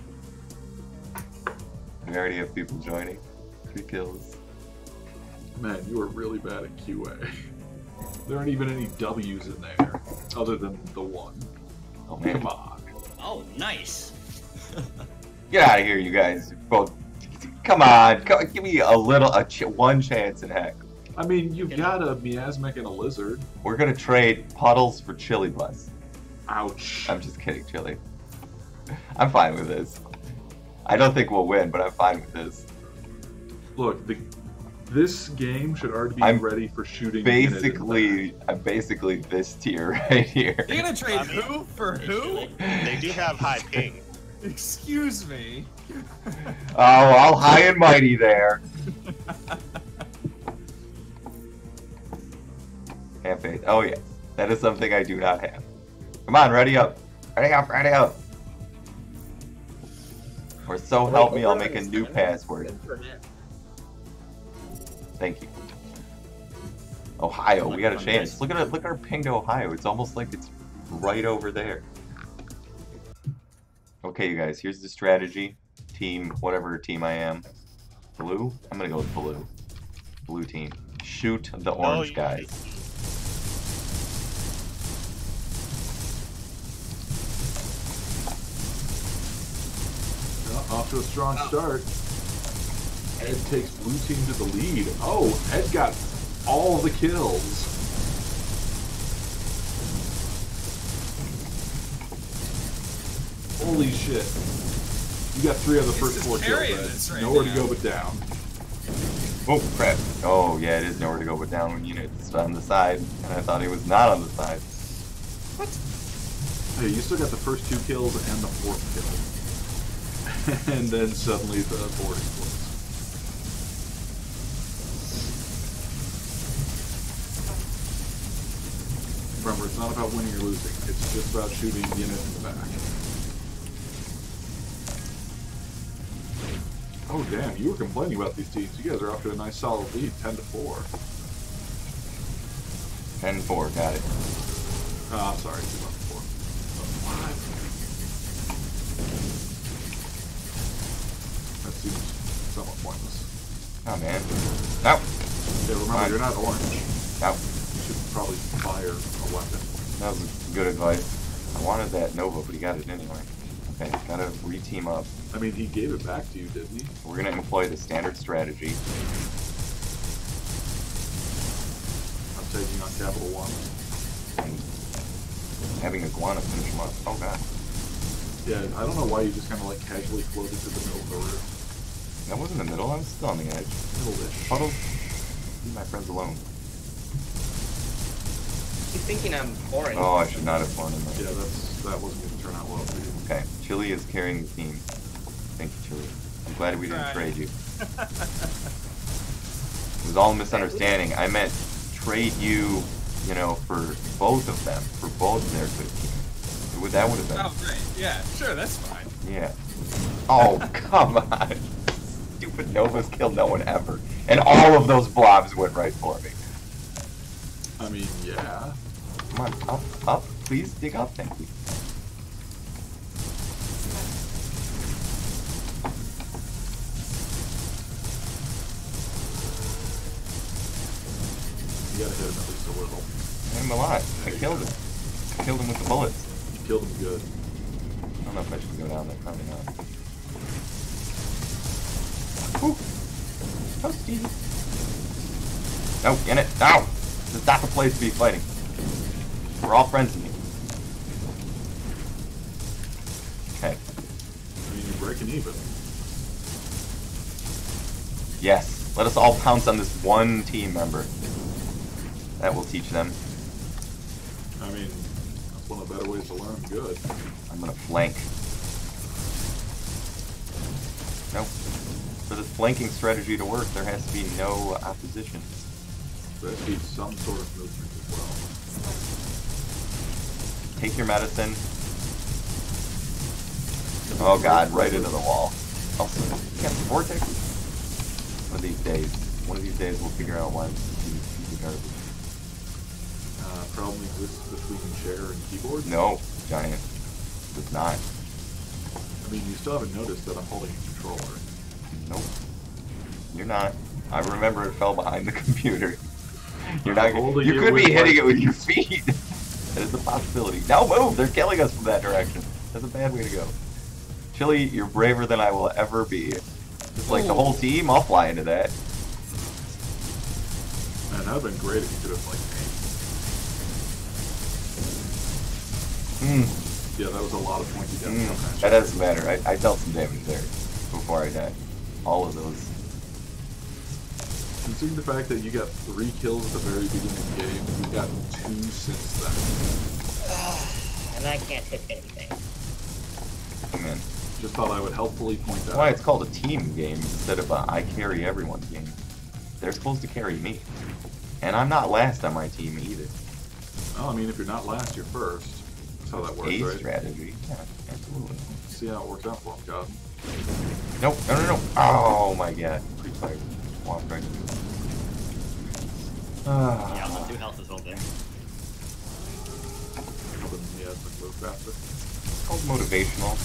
We already have people joining. 3 kills. Man, you are really bad at QA. There aren't even any W's in there, other than the one. Oh man. Come on. Oh, nice. Get out of here, you guys. Both. Come on. Give me a little, one chance in heck. I mean, you've got a miasmic and a lizard. We're gonna trade Puddles for Chili Bus. Ouch. I'm just kidding, Chili. I'm fine with this. I don't think we'll win, but I'm fine with this. Look, this game should already be I'm ready for shooting. Yennet in the back. I'm basically this tier right here. You're gonna trade I mean- who for who? They do have high ping. Excuse me. Oh, all high and mighty there. Have faith. Oh yes, that is something I do not have. Come on, ready up. Ready up, ready up. Or so help me, I'll make a new password. Thank you. Ohio, we got a chance. Look at our ping to Ohio. It's almost like it's right over there. Okay, you guys, here's the strategy. Team, whatever team I am. Blue? I'm gonna go with blue. Blue team. Shoot the orange guys. off to a strong start. Ed takes blue team to the lead. Oh, Ed got all the kills. Holy shit. You got 3 of the first 4 kills, Ed. Nowhere to go but down. Oh, crap. Oh, yeah, it is nowhere to go but down when units on the side, and I thought he was not on the side. What? Hey, you still got the first 2 kills and the 4th kill. And then suddenly the board explodes. Remember, it's not about winning or losing. It's just about shooting the unit in the back. Oh, damn, you were complaining about these teams. You guys are off to a nice solid lead, 10-4. 10-4, got it. Oh, I'm sorry, 2-4. 5. That seems somewhat pointless. Oh, man. No. Yeah, remember, Fine. you're not orange. No. You should probably fire a weapon. That was good advice. I wanted that Nova, but he got it anyway. Okay, gotta re-team up. I mean, he gave it back to you, didn't he? We're gonna employ the standard strategy. I'm taking on Capital One. And having Iguana finish him up. Oh, God. Yeah, I don't know why you just kind of like casually floated to the middle of the room. That wasn't the middle, I was still on the edge. Middle-ish. Puddles, leave my friends alone. Keep thinking I'm boring. Oh, I should not have flown in there. Yeah, that wasn't going to turn out well for you. Okay, Chili is carrying the team. Thank you, Chili. I'm glad we didn't Right. trade you. It was all a misunderstanding. I meant trade you, you know, for both of them, for both their good teams. That would have been. Oh, great. Yeah, sure, that's fine. Yeah. Oh, come on. Stupid Novas killed no one ever. And all of those blobs went right for me. I mean, yeah. Come on, up, up. Please dig up, thank you. You gotta hit him at least a little. I hit him a lot. I killed him. I killed him with the bullets. You killed him good. I don't know if I should go down there. Probably not. Woo! Oh, Steve. No, in it. No! This is not the place to be fighting. We're all friends in here. Okay. I mean, you're breaking even. Yes. Let us all pounce on this one team member. That will teach them. I mean, that's one of the better ways to learn good. I'm gonna flank. Nope. For this flanking strategy to work, there has to be no opposition. There has to be some sort of movement as well. Take your medicine. Oh god, right into the wall. Also, you got the vortex? One of these days we'll figure out why this is garbage. Problem exists between chair and keyboard? No, Giant. Does not. I mean, you still haven't noticed that I'm holding a controller. Nope. You're not. I remember it fell behind the computer. You're not. Holding You it could be with hitting my it with your feet. feet. That is a possibility. Now move! They're killing us from that direction. That's a bad way to go. Chili, you're braver than I will ever be. Just like the whole team, I'll fly into that. Man, that would have been great if you could have, like, yeah, that was a lot of pointy damage. That doesn't matter. I dealt some damage there before I died. All of those. Considering the fact that you got 3 kills at the very beginning of the game, you've gotten 2 since then. And I can't hit anything. Come in. Just thought I would helpfully point that That's why out. it's called a team game instead of a I carry everyone game. They're supposed to carry me. And I'm not last on my team either. Well, I mean, if you're not last, you're first. That's how that works, A right? strategy. Yeah, absolutely. See how it works out for him, God. Nope, no. Oh my god. Pre-fired. Walked right into it. Yeah, I'm on 2 health this whole thing. Hoping he has to move faster. It's called motivational.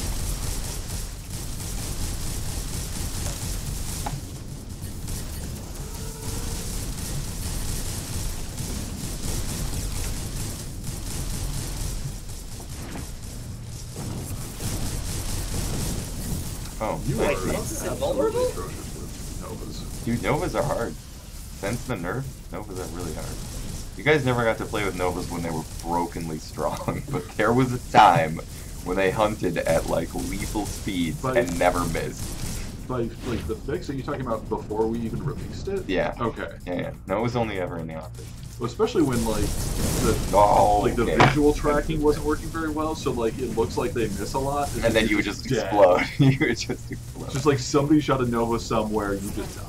Oh, You Wait, are Nova is absolutely invulnerable? atrocious with Novas. dude, Novas are hard. Since the nerf, Novas are really hard. You guys never got to play with Novas when they were brokenly strong, but there was a time when they hunted at like lethal speeds But- and never missed. Like the fix, are you talking about before we even released it? Yeah. Okay. Yeah. No, it was only ever in the office. Well, especially when like Oh, the okay. visual tracking wasn't working very well, so like it looks like they miss a lot, And then you would just dead. explode. You would just explode. Just like somebody shot a Nova somewhere, you just die.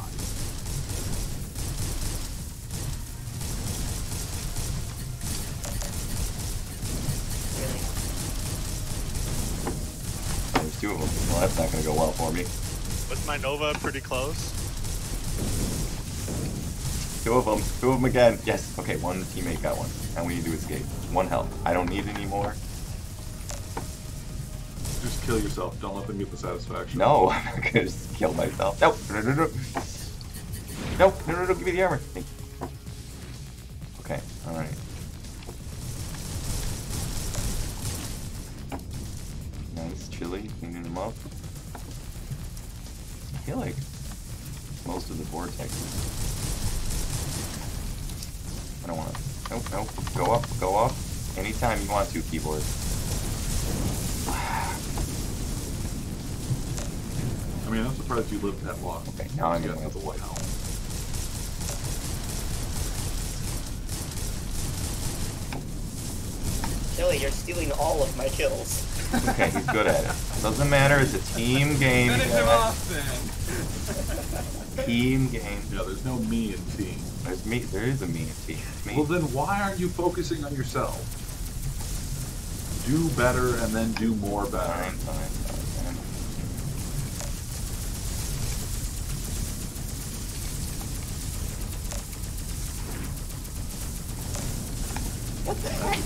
There's two of them. Well, that's not gonna go well for me. Was my Nova pretty close? Two of them again. Yes. Okay, one teammate got one. And we need to escape. One health. I don't need any more. Just kill yourself. Don't let them get the satisfaction. No, I'm not gonna just kill myself. Nope. No. Nope. No. Give me the armor. Thank you. Okay. All right. Nice, chili, cleaning them up. I feel like most of the vortexes. I don't want to. Nope. Go up. Anytime you want to, keyboard. I mean, I'm surprised you lived that long. Okay, now I'm You gonna got the white helmet. Kelly, you're stealing all of my kills. Okay, he's good at it. Doesn't matter, it's a team game. Finish him guys. off then. Team game. Yeah, there's no me in team. There's me. There is a me in team. It's me. Well, then why aren't you focusing on yourself? Do better and then do more better. Fine. What the heck?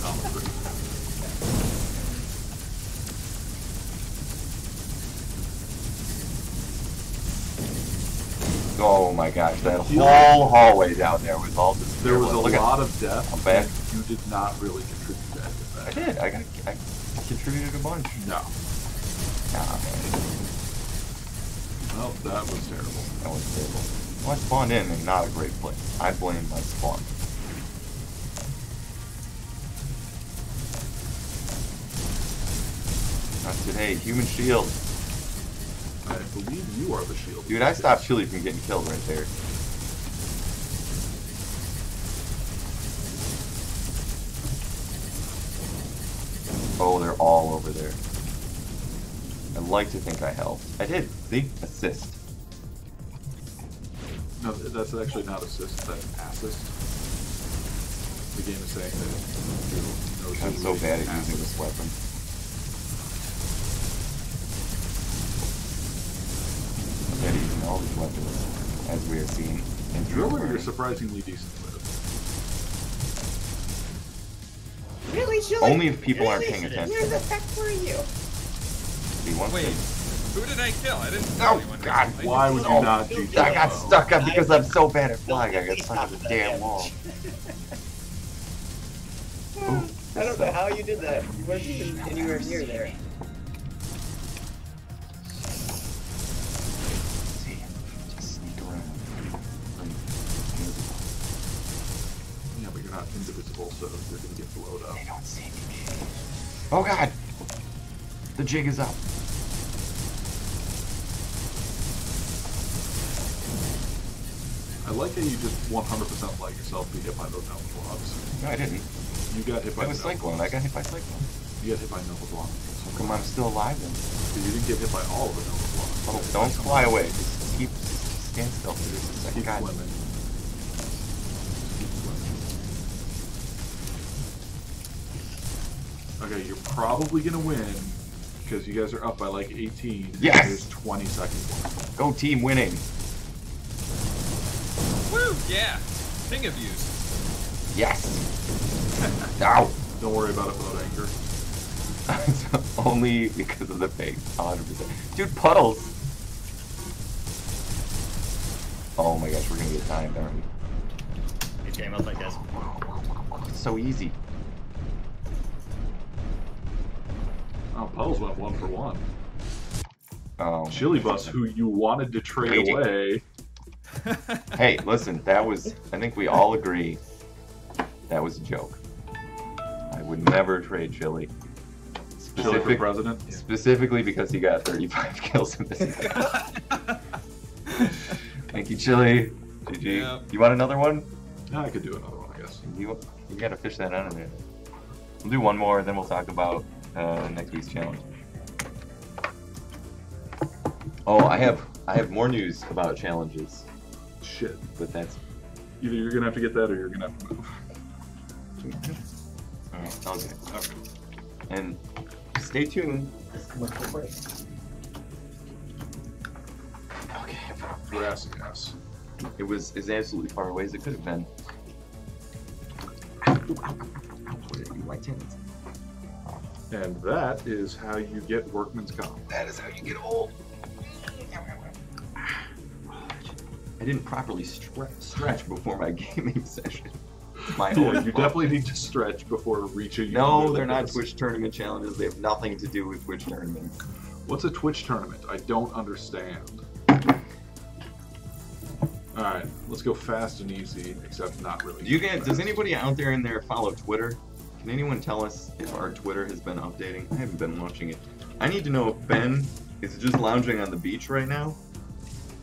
Oh my gosh, that whole hallway down there was all just. There was a Look at- lot of death. I'm back. and You did not really contribute to I that. did. I contributed a bunch. No. Nah, man, Well, that was terrible. that was terrible. Well, I spawned in and not a great place. I blame my spawn. Not today. Human shield. I believe you are the shield. Dude, I stopped Chili from getting killed right there. Oh, they're all over there. I'd like to think I helped. I did. Big assist. No, that's actually not assist, that's assist. The game is saying that you know, I'm so bad at using this weapon. I'm bad at using all these weapons, as we are seeing in Driller, Driller. you're surprisingly decent with. Really, Chili? Only if people aren't Really? paying attention. Where the heck were you? See, once Wait, they- who did I kill? I didn't kill Oh, anyone. God, recently. Why would you Oh, not you do I got that? stuck up because I'm so bad at flying. I got stuck on the Stop damn that. wall. Ooh, I don't know how you did that. You weren't even anywhere near there. See, just sneak around. Yeah, but you're not indivisible, so you're gonna get blowed up. They don't see me. Oh god! The jig is up. I like how you just 100% let yourself be hit by those Nova blobs. No, I didn't. You got hit by It was Nova Cyclone. I got hit by Cyclone. You got hit by Nova blobs. How come I'm still alive then? You didn't get hit by all of the Nova blobs. Oh, don't fly away. Just keep stand still for just a second. Keep God. swimming. Keep swimming. Okay, you're probably gonna win because you guys are up by like 18. and Yes! There's 20 seconds left. Go team winning. Woo, yeah. Ping abuse. Yes. Ow. Don't worry about it without anger. Only because of the pig. 100%. Dude, puddles. Oh my gosh, we're gonna get timed, aren't we? These game modes like this. It's so easy. Oh, Puddles went 1 for 1. Chili Bus, who you wanted to trade Raging. away. Hey, listen, that was. I think we all agree that was a joke. I would never trade Chili. Chili for president. Specifically because he got 35 kills in this game. Thank you, Chili. GG. Yeah. You want another one? Yeah, I could do another one, I guess. You gotta fish that out of there. We'll do one more, then we'll talk about next week's challenge. Oh, I have more news about challenges, Shit. but that's Either you're gonna have to get that, or you're gonna have to move. alright. Okay. And stay tuned. It's commercial break. Okay. Grassy ass. It was as absolutely far away as it could have been. What are you, white tins? And that is how you get workman's comp. That is how you get old. I didn't properly stretch before my gaming session. My Yeah, own you fault. definitely need to stretch before reaching. No, your they're not limits. Twitch tournament challenges. They have nothing to do with Twitch tournaments. What's a Twitch tournament? I don't understand. Alright, let's go fast and easy, except not really. Does anybody out there in there follow Twitter? Can anyone tell us if our Twitter has been updating? I haven't been watching it. I need to know if Ben is just lounging on the beach right now,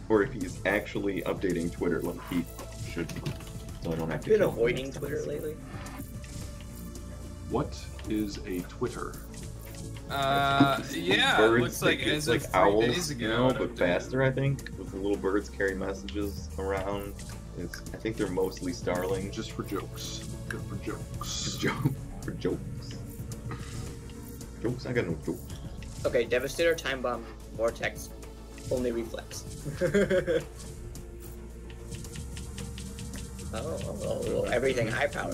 or if he's actually updating Twitter like he should be. So I don't have to. Been kill him avoiding next time. Twitter lately. What is a Twitter? Yeah, it Birds looks like that as get, of like 3 owls, days ago. you know, it but updated. faster. I think with the little birds carry messages around. I think they're mostly starling. Just for jokes. Good for jokes. For jokes. Jokes? I got no jokes. Okay, Devastator, Time Bomb, Vortex, only Reflex. oh, everything high power.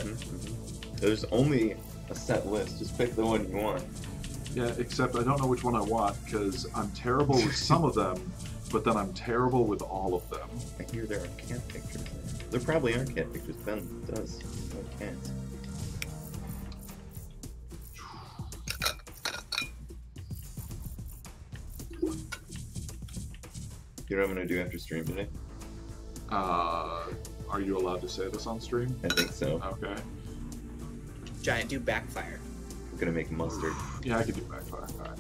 There's only a set list. Just pick the one you want. Yeah, except I don't know which one I want, because I'm terrible with some of them, but then I'm terrible with all of them. I hear there are cat pictures. There probably are cat pictures. Ben does like cats. You know what I'm gonna do after stream today? Are you allowed to say this on stream? I think so. Okay. Giant do backfire. I'm gonna make mustard. Yeah, I could do backfire. Alright.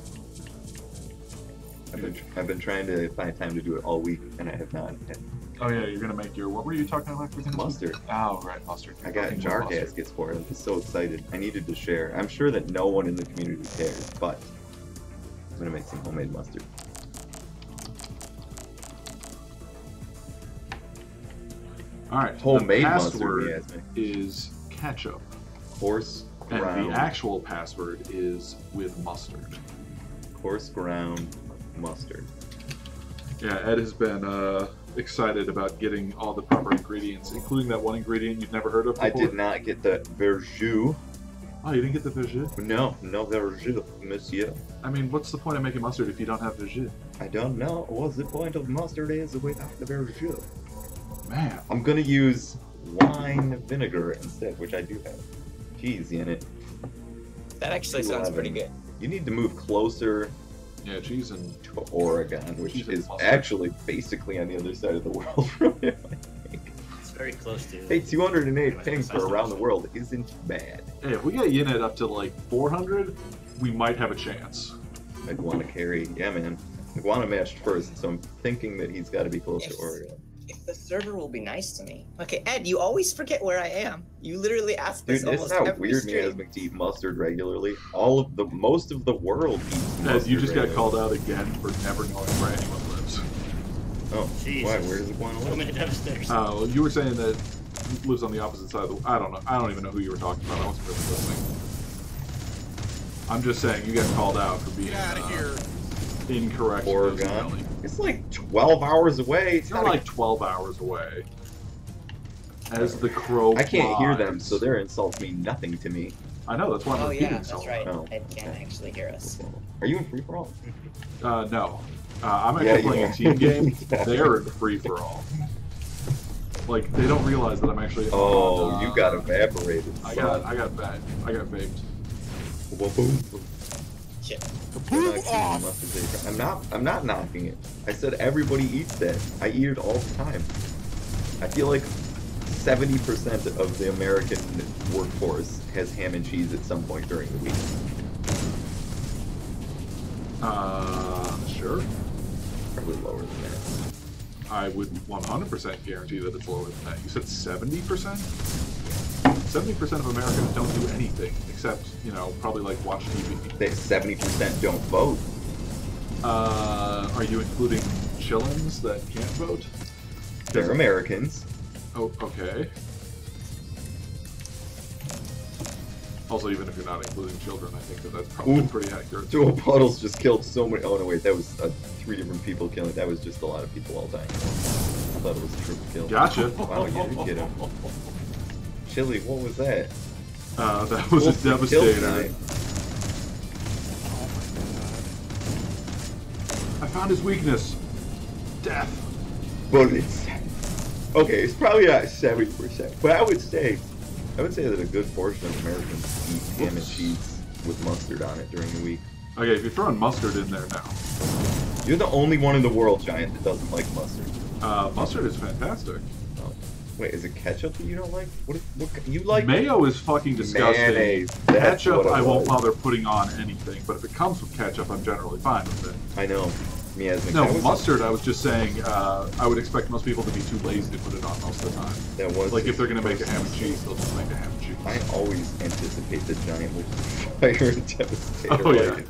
I've been trying to find time to do it all week, and I have not. Oh yeah, you're gonna make your. What were you talking about? Mustard. Oh right, mustard. I got jar gaskets for it. I'm just so excited. I needed to share. I'm sure that no one in the community cares, but I'm gonna make some homemade mustard. All right. Homemade the mustard, password Yasmin. is ketchup, Coarse and ground. the actual password is with mustard. Coarse ground mustard. Yeah, Ed has been excited about getting all the proper ingredients, including that one ingredient you've never heard of before. I did not get the verjus. Oh, you didn't get the verjus? No verjus, monsieur. I mean, what's the point of making mustard if you don't have verjus? I don't know what the point of mustard is without the verjus. Man. I'm gonna use wine vinegar instead, which I do have cheese in it. That actually sounds 211. pretty good. You need to move closer Yeah, cheese and to Oregon, which Cheese and is mustard. actually basically on the other side of the world from here. It's very close to. Hey, 208 Like, ping the for size around of the it. world isn't bad. hey, if we get Yinit up to like 400, we might have a chance. Iguana carry, yeah, man. Iguana matched first, so I'm thinking that he's got to be close to Yes. Oregon. If the server will be nice to me. Okay, Ed, you always forget where I am. You literally ask this Dude, this almost is how every weird me is stream. to eat mustard regularly. Most of the world eats Ed, mustard. you just got regularly. called out again for never knowing where anyone lives. Oh, Jesus. why? Where does Iguana So live? many devastators. Well, you were saying that he lives on the opposite side of the. I don't know. I don't even know who you were talking about. I wasn't really listening. I'm just saying you got called out for being Get out of here. incorrect. Oregon. It's like 12 hours away. It's You're not like 12 hours away. As the crow I can't hear them, flies. so their insults mean nothing to me. I know, that's why I'm Oh repeating yeah, that's some. right. Oh, Ed can't okay. actually hear us. Are you in free for all? No. I'm Yeah, actually you playing are. a team game. Yeah. They're in free for all. Like, they don't realize that I'm actually. Oh, on, you got evaporated. I got vaped. Boom. Shit. They're not cheese mustard bacon. I'm not knocking it. I said everybody eats that. I eat it all the time. I feel like 70% of the American workforce has ham and cheese at some point during the week. Sure. Probably lower than that. I would 100% guarantee that it's lower than that. You said 70%? 70% of Americans don't do anything except, you know, probably like watch TV. They 70% don't vote. Are you including chillins that can't vote? They're Americans. Oh, okay. Also, even if you're not including children, I think that that's probably pretty accurate. Dual Puddles just killed so many. Oh no, wait, that was 3 different people killing. That was just a lot of people all dying. I thought it was a triple kill. Gotcha. Wow, you did get him. Chili, what was that? That was a devastator. I found his weakness. Death. But it's okay. It's probably not 70%, but I would say that a good portion of Americans eat ham and cheese with mustard on it during the week. Okay, if you're throwing mustard in there now. You're the only one in the world, Giant, that doesn't like mustard. Mustard is fantastic. Oh. Wait, is it ketchup that you don't like? What you like? Mayo is fucking disgusting. Mayonnaise. That's Ketchup what I won't like. bother putting on anything, but if it comes with ketchup, I'm generally fine with it. I know. Me as No, mustard, I was just saying, I would expect most people to be too lazy to put it on most of the time. That was Like, if they're going to make a ham and cheese, they'll just make a ham and cheese. I always anticipate the Giant will fire and Devastator. Oh, yeah.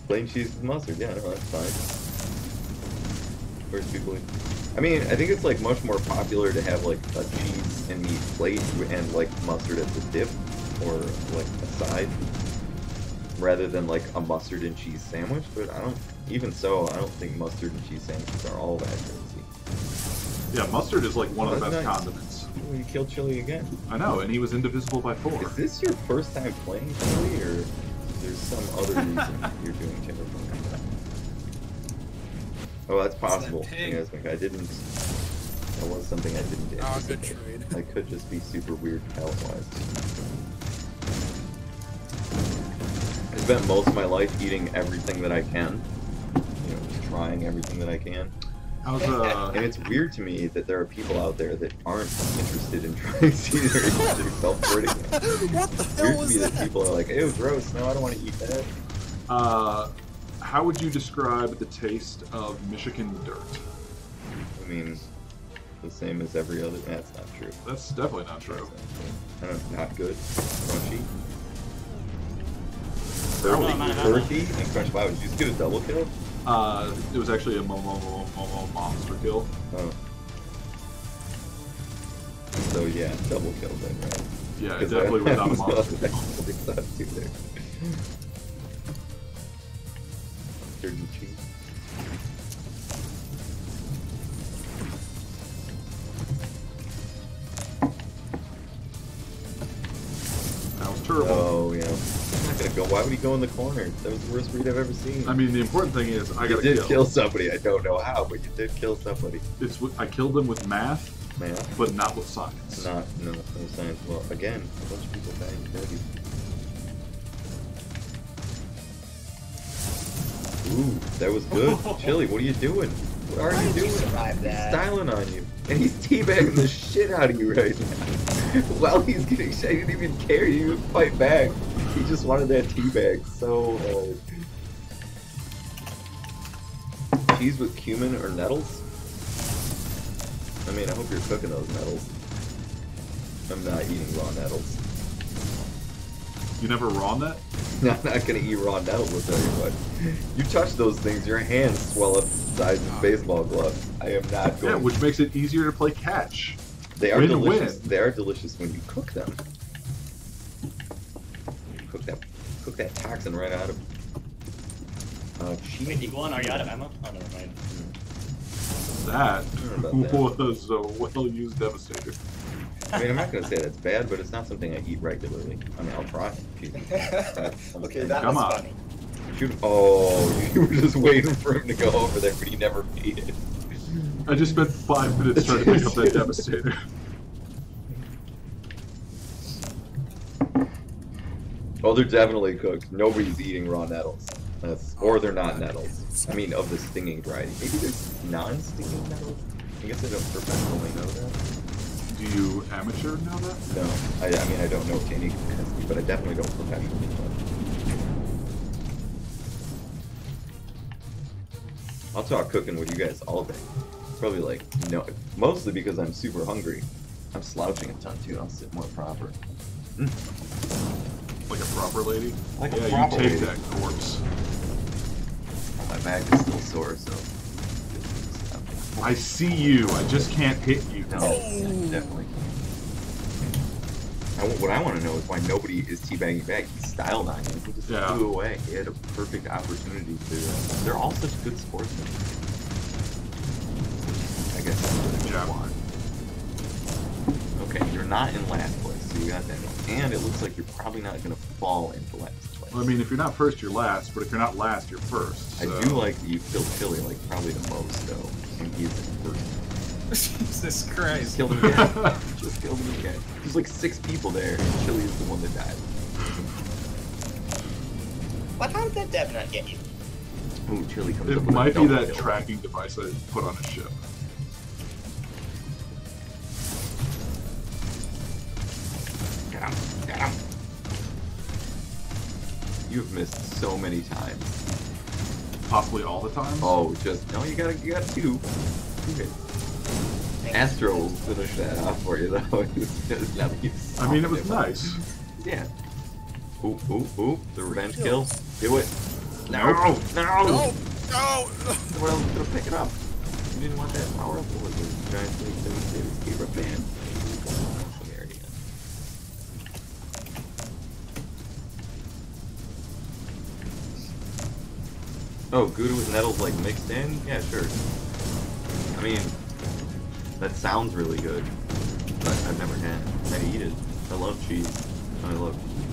Plain cheese with mustard, yeah, no, that's fine. First people. I mean, I think it's like much more popular to have like a cheese and meat plate and like mustard as a dip or like a side, rather than like a mustard and cheese sandwich. But I don't think mustard and cheese sandwiches are all that crazy. Yeah, mustard is like one of the best Nice. condiments. Oh, you killed Chili again. I know, and he was indivisible by 4. Is this your first time playing Chili, or there's some other reason you're doing terrible? Oh, that's possible. pig. Yes, that was something I didn't do. Oh, good trade. I could just be super weird palate-wise. I spent most of my life eating everything that I can. You know, just trying everything that I can. How's, And it's weird to me that there are people out there that aren't interested in trying to eat or interested in self-hurting. What the hell Weird to was me that that? people are like, ew, gross, no, I don't want to eat that. how would you describe the taste of Michigan dirt? I mean, the same as every other. That's not true. That's definitely not true. Not good. Crunchy. No, I'm out of ammo. Turkey and crunchy. Wow, did you just get a double kill? It was actually a monster kill. Oh. So yeah, double kill then, right? Yeah, it 'Cause definitely was not a monster I kill. think so too there. Mustard and cheese. That was terrible. Oh yeah. I'm not gonna go. Why would he go in the corner? That was the worst read I've ever seen. I mean, the important thing is I you got a did kill. kill somebody. I don't know how, but you did kill somebody. I killed them with math, Man, but not with science. no science. Well, again, a bunch of people dying dirty. Ooh, that was good. Chili, what are you doing? What are Why you did you doing? survive He's that? styling on you. And he's teabagging the shit out of you right now. While he's getting shot, he didn't even care. He didn't even fight back. He just wanted that teabag so hard. Cheese with cumin or nettles? I mean, I hope you're cooking those nettles. I'm not eating raw nettles. You never raw net? I'm not gonna eat raw nettles, I'll tell you what. You touch those things, your hands swell up the size of baseball gloves. I am not going. Yeah, which makes it easier to play catch. They are Win, delicious. win. They are delicious when you cook them. Cook that toxin right out of. Cheese. Wait, Iguan, are you out of ammo? Oh, never mind. That don't know about was a well-used Devastator. I mean, I'm not gonna say that's bad, but it's not something I eat regularly. I mean, I'll try it. Okay, that Come was on. funny. Shoot. Oh, you were just waiting for him to go over there, but he never made it. I just spent 5 minutes trying to pick up that Devastator. Oh, they're definitely cooked. Nobody's eating raw nettles. Or they're not nettles. I mean, of the stinging variety. Maybe there's non-stinging nettles? I guess I don't professionally know that. Do you amateur know that? No. I mean, I don't know to any capacity, but I definitely don't professionally know that. I'll talk cooking with you guys all day. Probably like, no, mostly because I'm super hungry. I'm slouching a ton too, I'll sit more proper. Like a proper lady? Like a yeah, proper you take lady. that corpse. My back is still sore, so... I see you, I just can't hit you. No, definitely. What I want to know is why nobody is teabagging back. He styled on him. He just flew away. He had a perfect opportunity to... they're all such good sportsmen. I guess that's what I want. Okay, you're not in last place, so you got that one. And it looks like you're probably not going to fall into last place. Well, I mean, if you're not first, you're last, but if you're not last, you're first. So. I do like that you killed Chili, like, probably the most, though. And he's in first. Jesus Christ. Just killed him again. Just killed him again. There's like 6 people there, and Chili is the one that died. What? How did that dev not get you? Ooh, Chili comes It up with might a be double that kill. tracking device I put on a ship. Get him! Get him! You've missed so many times. Possibly all the time? Oh, just no. You got 2. Okay. Astro will finish that off for you, though. I mean, it was nice. Yeah. Ooh, ooh, ooh. The revenge kill. Do it. No! No! No! Someone else is gonna pick it up. You didn't want that power up. What was it? Giant snake devastated escape rep band. Oh, Gouda with nettles like mixed in? Yeah, sure. I mean, that sounds really good, but I've never had it. I eat it. I love cheese.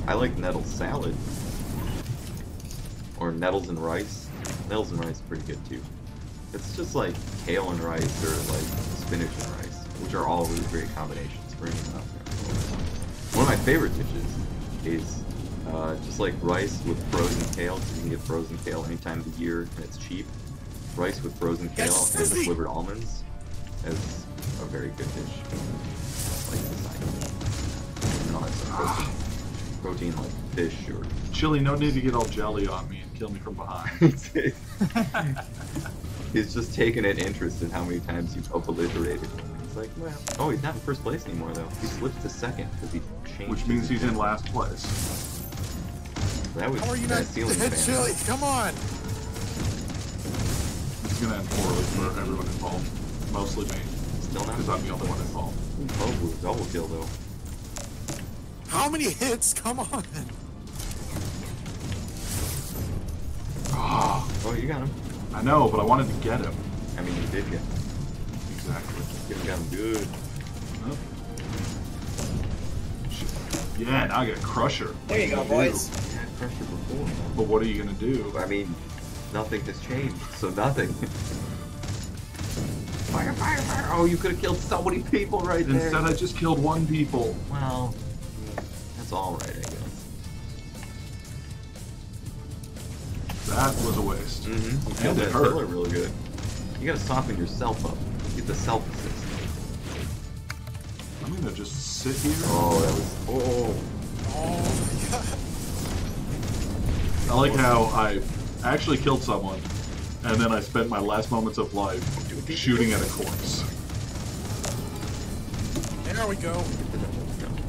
I like nettle salad. Or nettles and rice. Nettles and rice is pretty good too. It's just like kale and rice or like spinach and rice, which are all really great combinations for anything out there. One of my favorite dishes is just like rice with frozen kale, because you can get frozen kale any time of the year and it's cheap. Rice with frozen kale and flavored almonds is a very good dish. Like the side dish. And I'll have some protein like fish or... Chili, no need to get all jelly on me and kill me from behind. He's just taken an interest in how many times you've obliterated him. He's like, well... Oh, he's not in first place anymore, though. He slipped to second because he changed... Which means he's in last place. That was How are you not ceiling dead, fan. Chili? Come on! It's gonna end poorly for everyone involved. Mostly me. Still not. Because I'm the only one involved. Oh, double kill, though. How many hits? Come on! Oh, you got him. I know, but I wanted to get him. I mean, you did get him. Exactly. You got him good. Oh. Yeah, now I get a crusher. There you go, boys. You had pressure before. But what are you gonna do? I mean, nothing has changed, so nothing. Fire, fire, fire! Oh, you could have killed so many people right there. Instead, I just killed 1 people. Well, that's all right, I guess. That was a waste. Mm-hmm. You And killed it that hurt. pillar really good. You gotta soften yourself up. Get the self-assist. I'm gonna just sit here. Oh, that was... Oh. Oh my god. I like how I actually killed someone, and then I spent my last moments of life shooting at a corpse. There we go.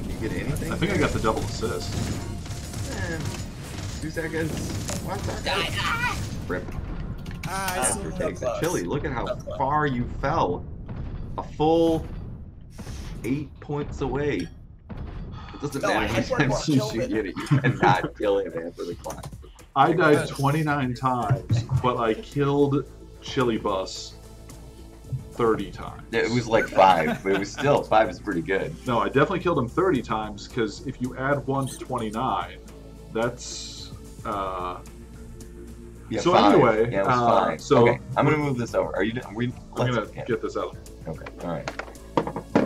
Did you get anything? I think I got the double assist. 2 seconds. 1 second. Die. Ah! Rip. Ah, After so takes it. close. Chili, look at how So close. far you fell. A full 8 points away. It doesn't No, I matter how had many one times more you kill with get it. You cannot kill him after the clock. I died 29 times, but I killed Chili Bus 30 times. It was like 5, but it was still 5 is pretty good. No, I definitely killed him 30 times, because if you add 1 to 29, that's... Yeah, So 5. anyway, yeah, it was 5. so- okay, I'm gonna move this over. Are you? I'm gonna get this out. Okay, all right.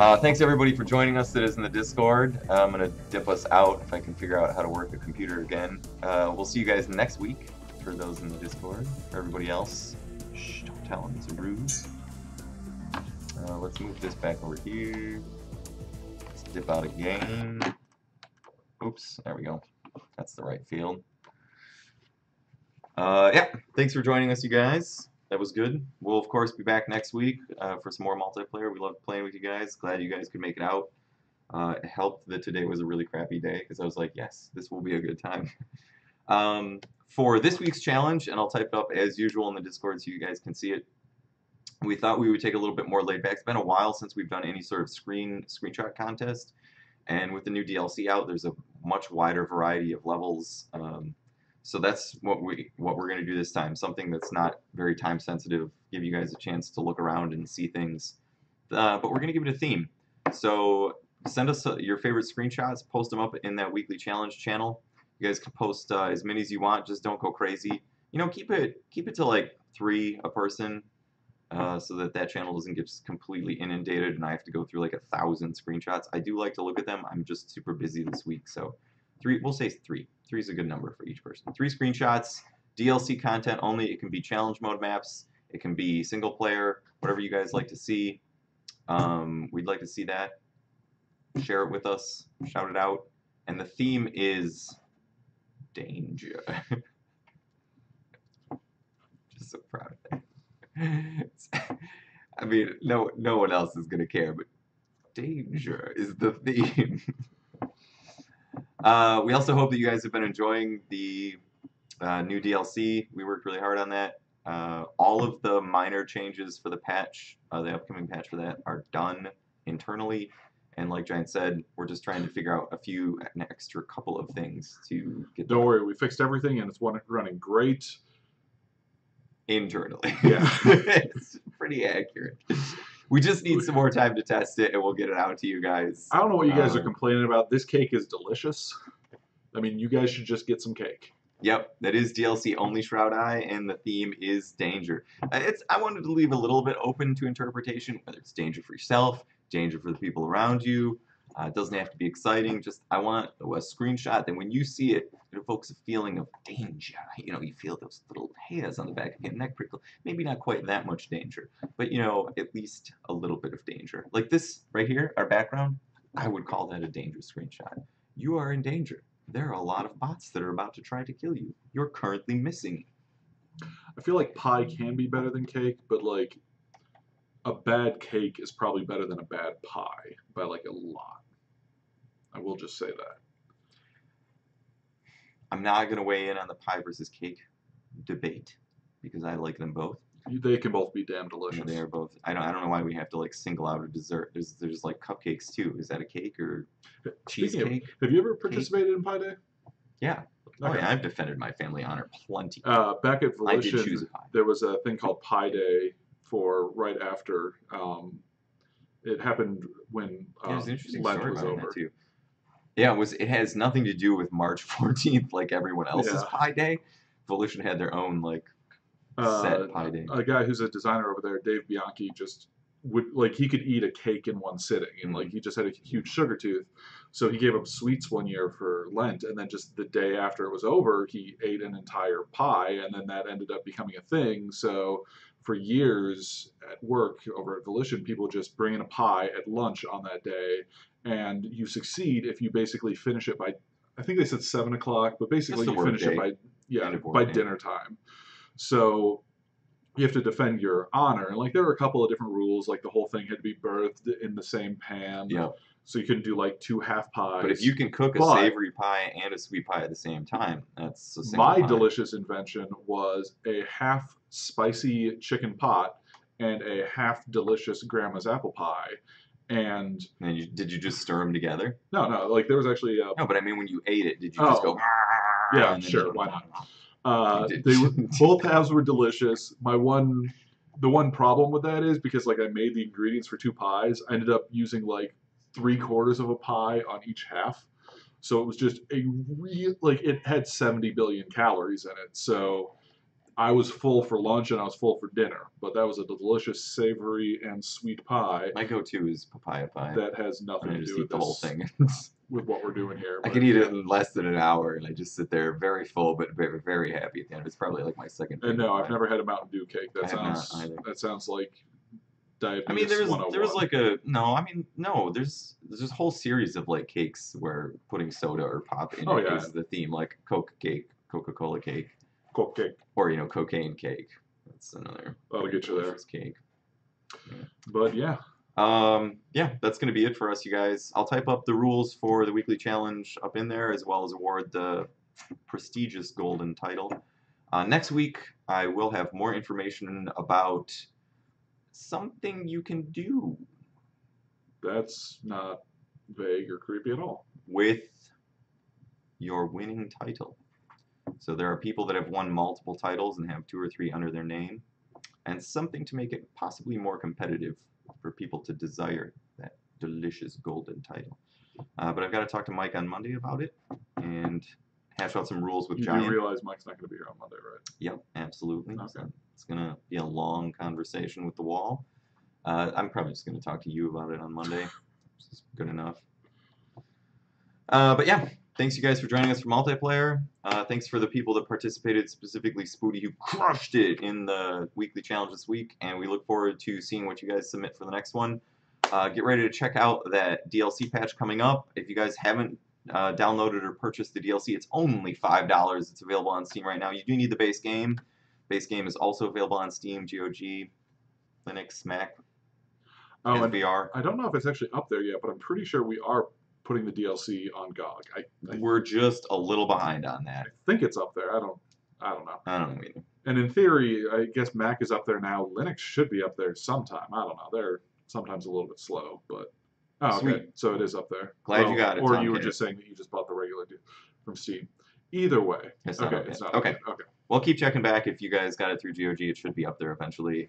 Thanks everybody for joining us that is in the Discord. I'm gonna dip us out if I can figure out how to work the computer again. We'll see you guys next week for those in the Discord. For everybody else, shh, don't tell them, it's a ruse. Let's move this back over here. Let's dip out again. Oops, there we go. That's the right field. Yeah, thanks for joining us, you guys. That was good. We'll, of course, be back next week for some more multiplayer. We love playing with you guys. Glad you guys could make it out. It helped that today was a really crappy day because I was like, yes, this will be a good time. For this week's challenge, and I'll type it up as usual in the Discord so you guys can see it, we thought we would take a little bit more laid back. It's been a while since we've done any sort of screenshot contest, and with the new DLC out, there's a much wider variety of levels. So that's what we're going to do this time. Something that's not very time sensitive, give you guys a chance to look around and see things. But we're going to give it a theme. So send us your favorite screenshots, post them up in that weekly challenge channel. You guys can post as many as you want, just don't go crazy. You know, keep it to like 3 a person, so that channel doesn't get completely inundated and I have to go through like 1,000 screenshots. I do like to look at them. I'm just super busy this week, so 3. We'll say 3. 3 is a good number for each person. 3 screenshots, DLC content only. It can be challenge mode maps. It can be single player, whatever you guys like to see. We'd like to see that. Share it with us. Shout it out. And the theme is danger. Just so proud of that. I mean, no one else is gonna care, but danger is the theme. We also hope that you guys have been enjoying the new DLC. We worked really hard on that. All of the minor changes for the patch, the upcoming patch for that, are done internally. And like Giant said, we're just trying to figure out an extra couple of things to get. Don't worry, we fixed everything and it's running great. Internally. Yeah. It's pretty accurate. We just need some more time to test it, and we'll get it out to you guys. I don't know what you guys are complaining about. This cake is delicious. I mean, you guys should just get some cake. Yep, that is DLC only Shroud Eye, and the theme is danger. I wanted to leave a little bit open to interpretation, whether it's danger for yourself, danger for the people around you. It doesn't have to be exciting. Just I want a screenshot that when you see it, it evokes a feeling of danger. You know, you feel those little hairs on the back of your neck prickle. Maybe not quite that much danger, but you know, at least a little bit of danger. Like this right here, our background, I would call that a danger screenshot. You are in danger. There are a lot of bots that are about to try to kill you. You're currently missing. I feel like pie can be better than cake, but like a bad cake is probably better than a bad pie by like a lot. I will just say that. I'm not going to weigh in on the pie versus cake debate because I like them both. They can both be damn delicious. They are both. I don't know why we have to like single out a dessert. There's like cupcakes too. Is that a cake or cheesecake? Have you ever participated in Pie Day? Yeah. Oh Okay. yeah, I've defended my family honor plenty. Back at I did choose Volition, a pie. there was a thing called Pie Day for right after. It happened when There's an interesting Lent story was behind over. that too. Yeah, it has nothing to do with March 14th like everyone else's Yeah. Pie Day. Volition had their own like set Pie Day. A guy who's a designer over there, Dave Bianchi, just would like he could eat a cake in one sitting, and like he just had a huge sugar tooth, so he gave up sweets one year for Lent, and then just the day after it was over, he ate an entire pie, and then that ended up becoming a thing. So for years at work over at Volition, people just bring in a pie at lunch on that day, and you succeed if you basically finish it by, I think they said 7 o'clock, but basically Just the you finish work it day. by End of work by day. dinner time. So you have to defend your honor, and like there were a couple of different rules, like the whole thing had to be birthed in the same pan. Yeah. So you couldn't do like 2 half pies. But if you can cook a But- savory pie and a sweet pie at the same time, that's a single my pie. delicious invention was a half spicy chicken pot and a half delicious grandma's apple pie. And And did you just stir them together? no, like there was actually No, but I mean when you ate it, did you just Oh. go? Yeah, and then sure, you- why not? You did. Both halves were delicious. The one problem with that is because like I made the ingredients for 2 pies, I ended up using like 3/4 of a pie on each half. So it was just a real, like it had 70 billion calories in it. So I was full for lunch and I was full for dinner, but that was a delicious savory and sweet pie My go-to is papaya pie. that has nothing I to just do eat with the whole this, thing. with what we're doing here. I But can eat it in less than an hour, and I just sit there very full, but very, very happy at the end. It's probably like my second And favorite no, pie. I've never had a Mountain Dew cake. I have not either. That sounds like diabetes I mean, there was 101. like a no. I mean, no. There's this whole series of like cakes where putting soda or pop in Oh, it yeah. is the theme, like Coke cake, Coca-Cola cake, Coke cake. or cocaine cake. That's another That'll very get you there. delicious cake. But yeah, Yeah, that's gonna be it for us, you guys. I'll type up the rules for the weekly challenge up in there, as well as award the prestigious golden title. Next week, I will have more information about something you can do that's not vague or creepy at all. with your winning title. So there are people that have won multiple titles and have 2 or 3 under their name, and something to make it possibly more competitive for people to desire that delicious golden title. But I've got to talk to Mike on Monday about it and hash out some rules with You Giant. do realize Mike's not going to be here on Monday, right? Yep, absolutely. Okay. So it's going to be a long conversation with the wall. I'm probably just going to talk to you about it on Monday. This is good enough. But yeah, thanks you guys for joining us for multiplayer. Thanks for the people that participated, specifically Spooty, who crushed it in the weekly challenge this week, and we look forward to seeing what you guys submit for the next one. Get ready to check out that DLC patch coming up. If you guys haven't downloaded or purchased the DLC, it's only $5. It's available on Steam right now. You do need the base game. Base game is also available on Steam, GOG, Linux, Mac, Oh, and VR. I don't know if it's actually up there yet, but I'm pretty sure we are putting the DLC on GOG. We're just a little behind on I that. think it's up there. I don't know. I don't know either. And in theory, I guess Mac is up there now. Linux should be up there sometime. I don't know. They're sometimes a little bit slow, but okay. Sweet. So it is up there. Glad you got it, Or Tom you were K. just saying that you just bought the regular deal from Steam. Either way, It's not okay, up yet. it's not Okay. up yet. Okay. Well, keep checking back. If you guys got it through GOG, it should be up there eventually.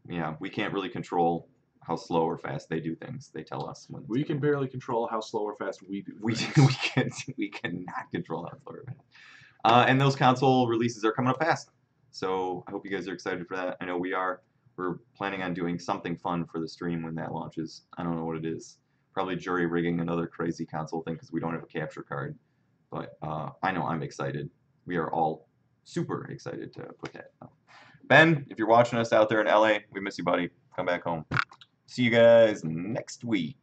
Yeah, we can't really control how slow or fast they do things. They tell us when. We can barely control how slow or fast we do. We things. we cannot control how slow or fast. And those console releases are coming up fast. So I hope you guys are excited for that. I know we are. We're planning on doing something fun for the stream when that launches. I don't know what it is. Probably jury rigging another crazy console thing because we don't have a capture card. But I know I'm excited. We are all super excited to put that up. Ben, if you're watching us out there in LA, we miss you, buddy. Come back home. See you guys next week.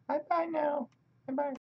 Bye-bye now. Bye-bye.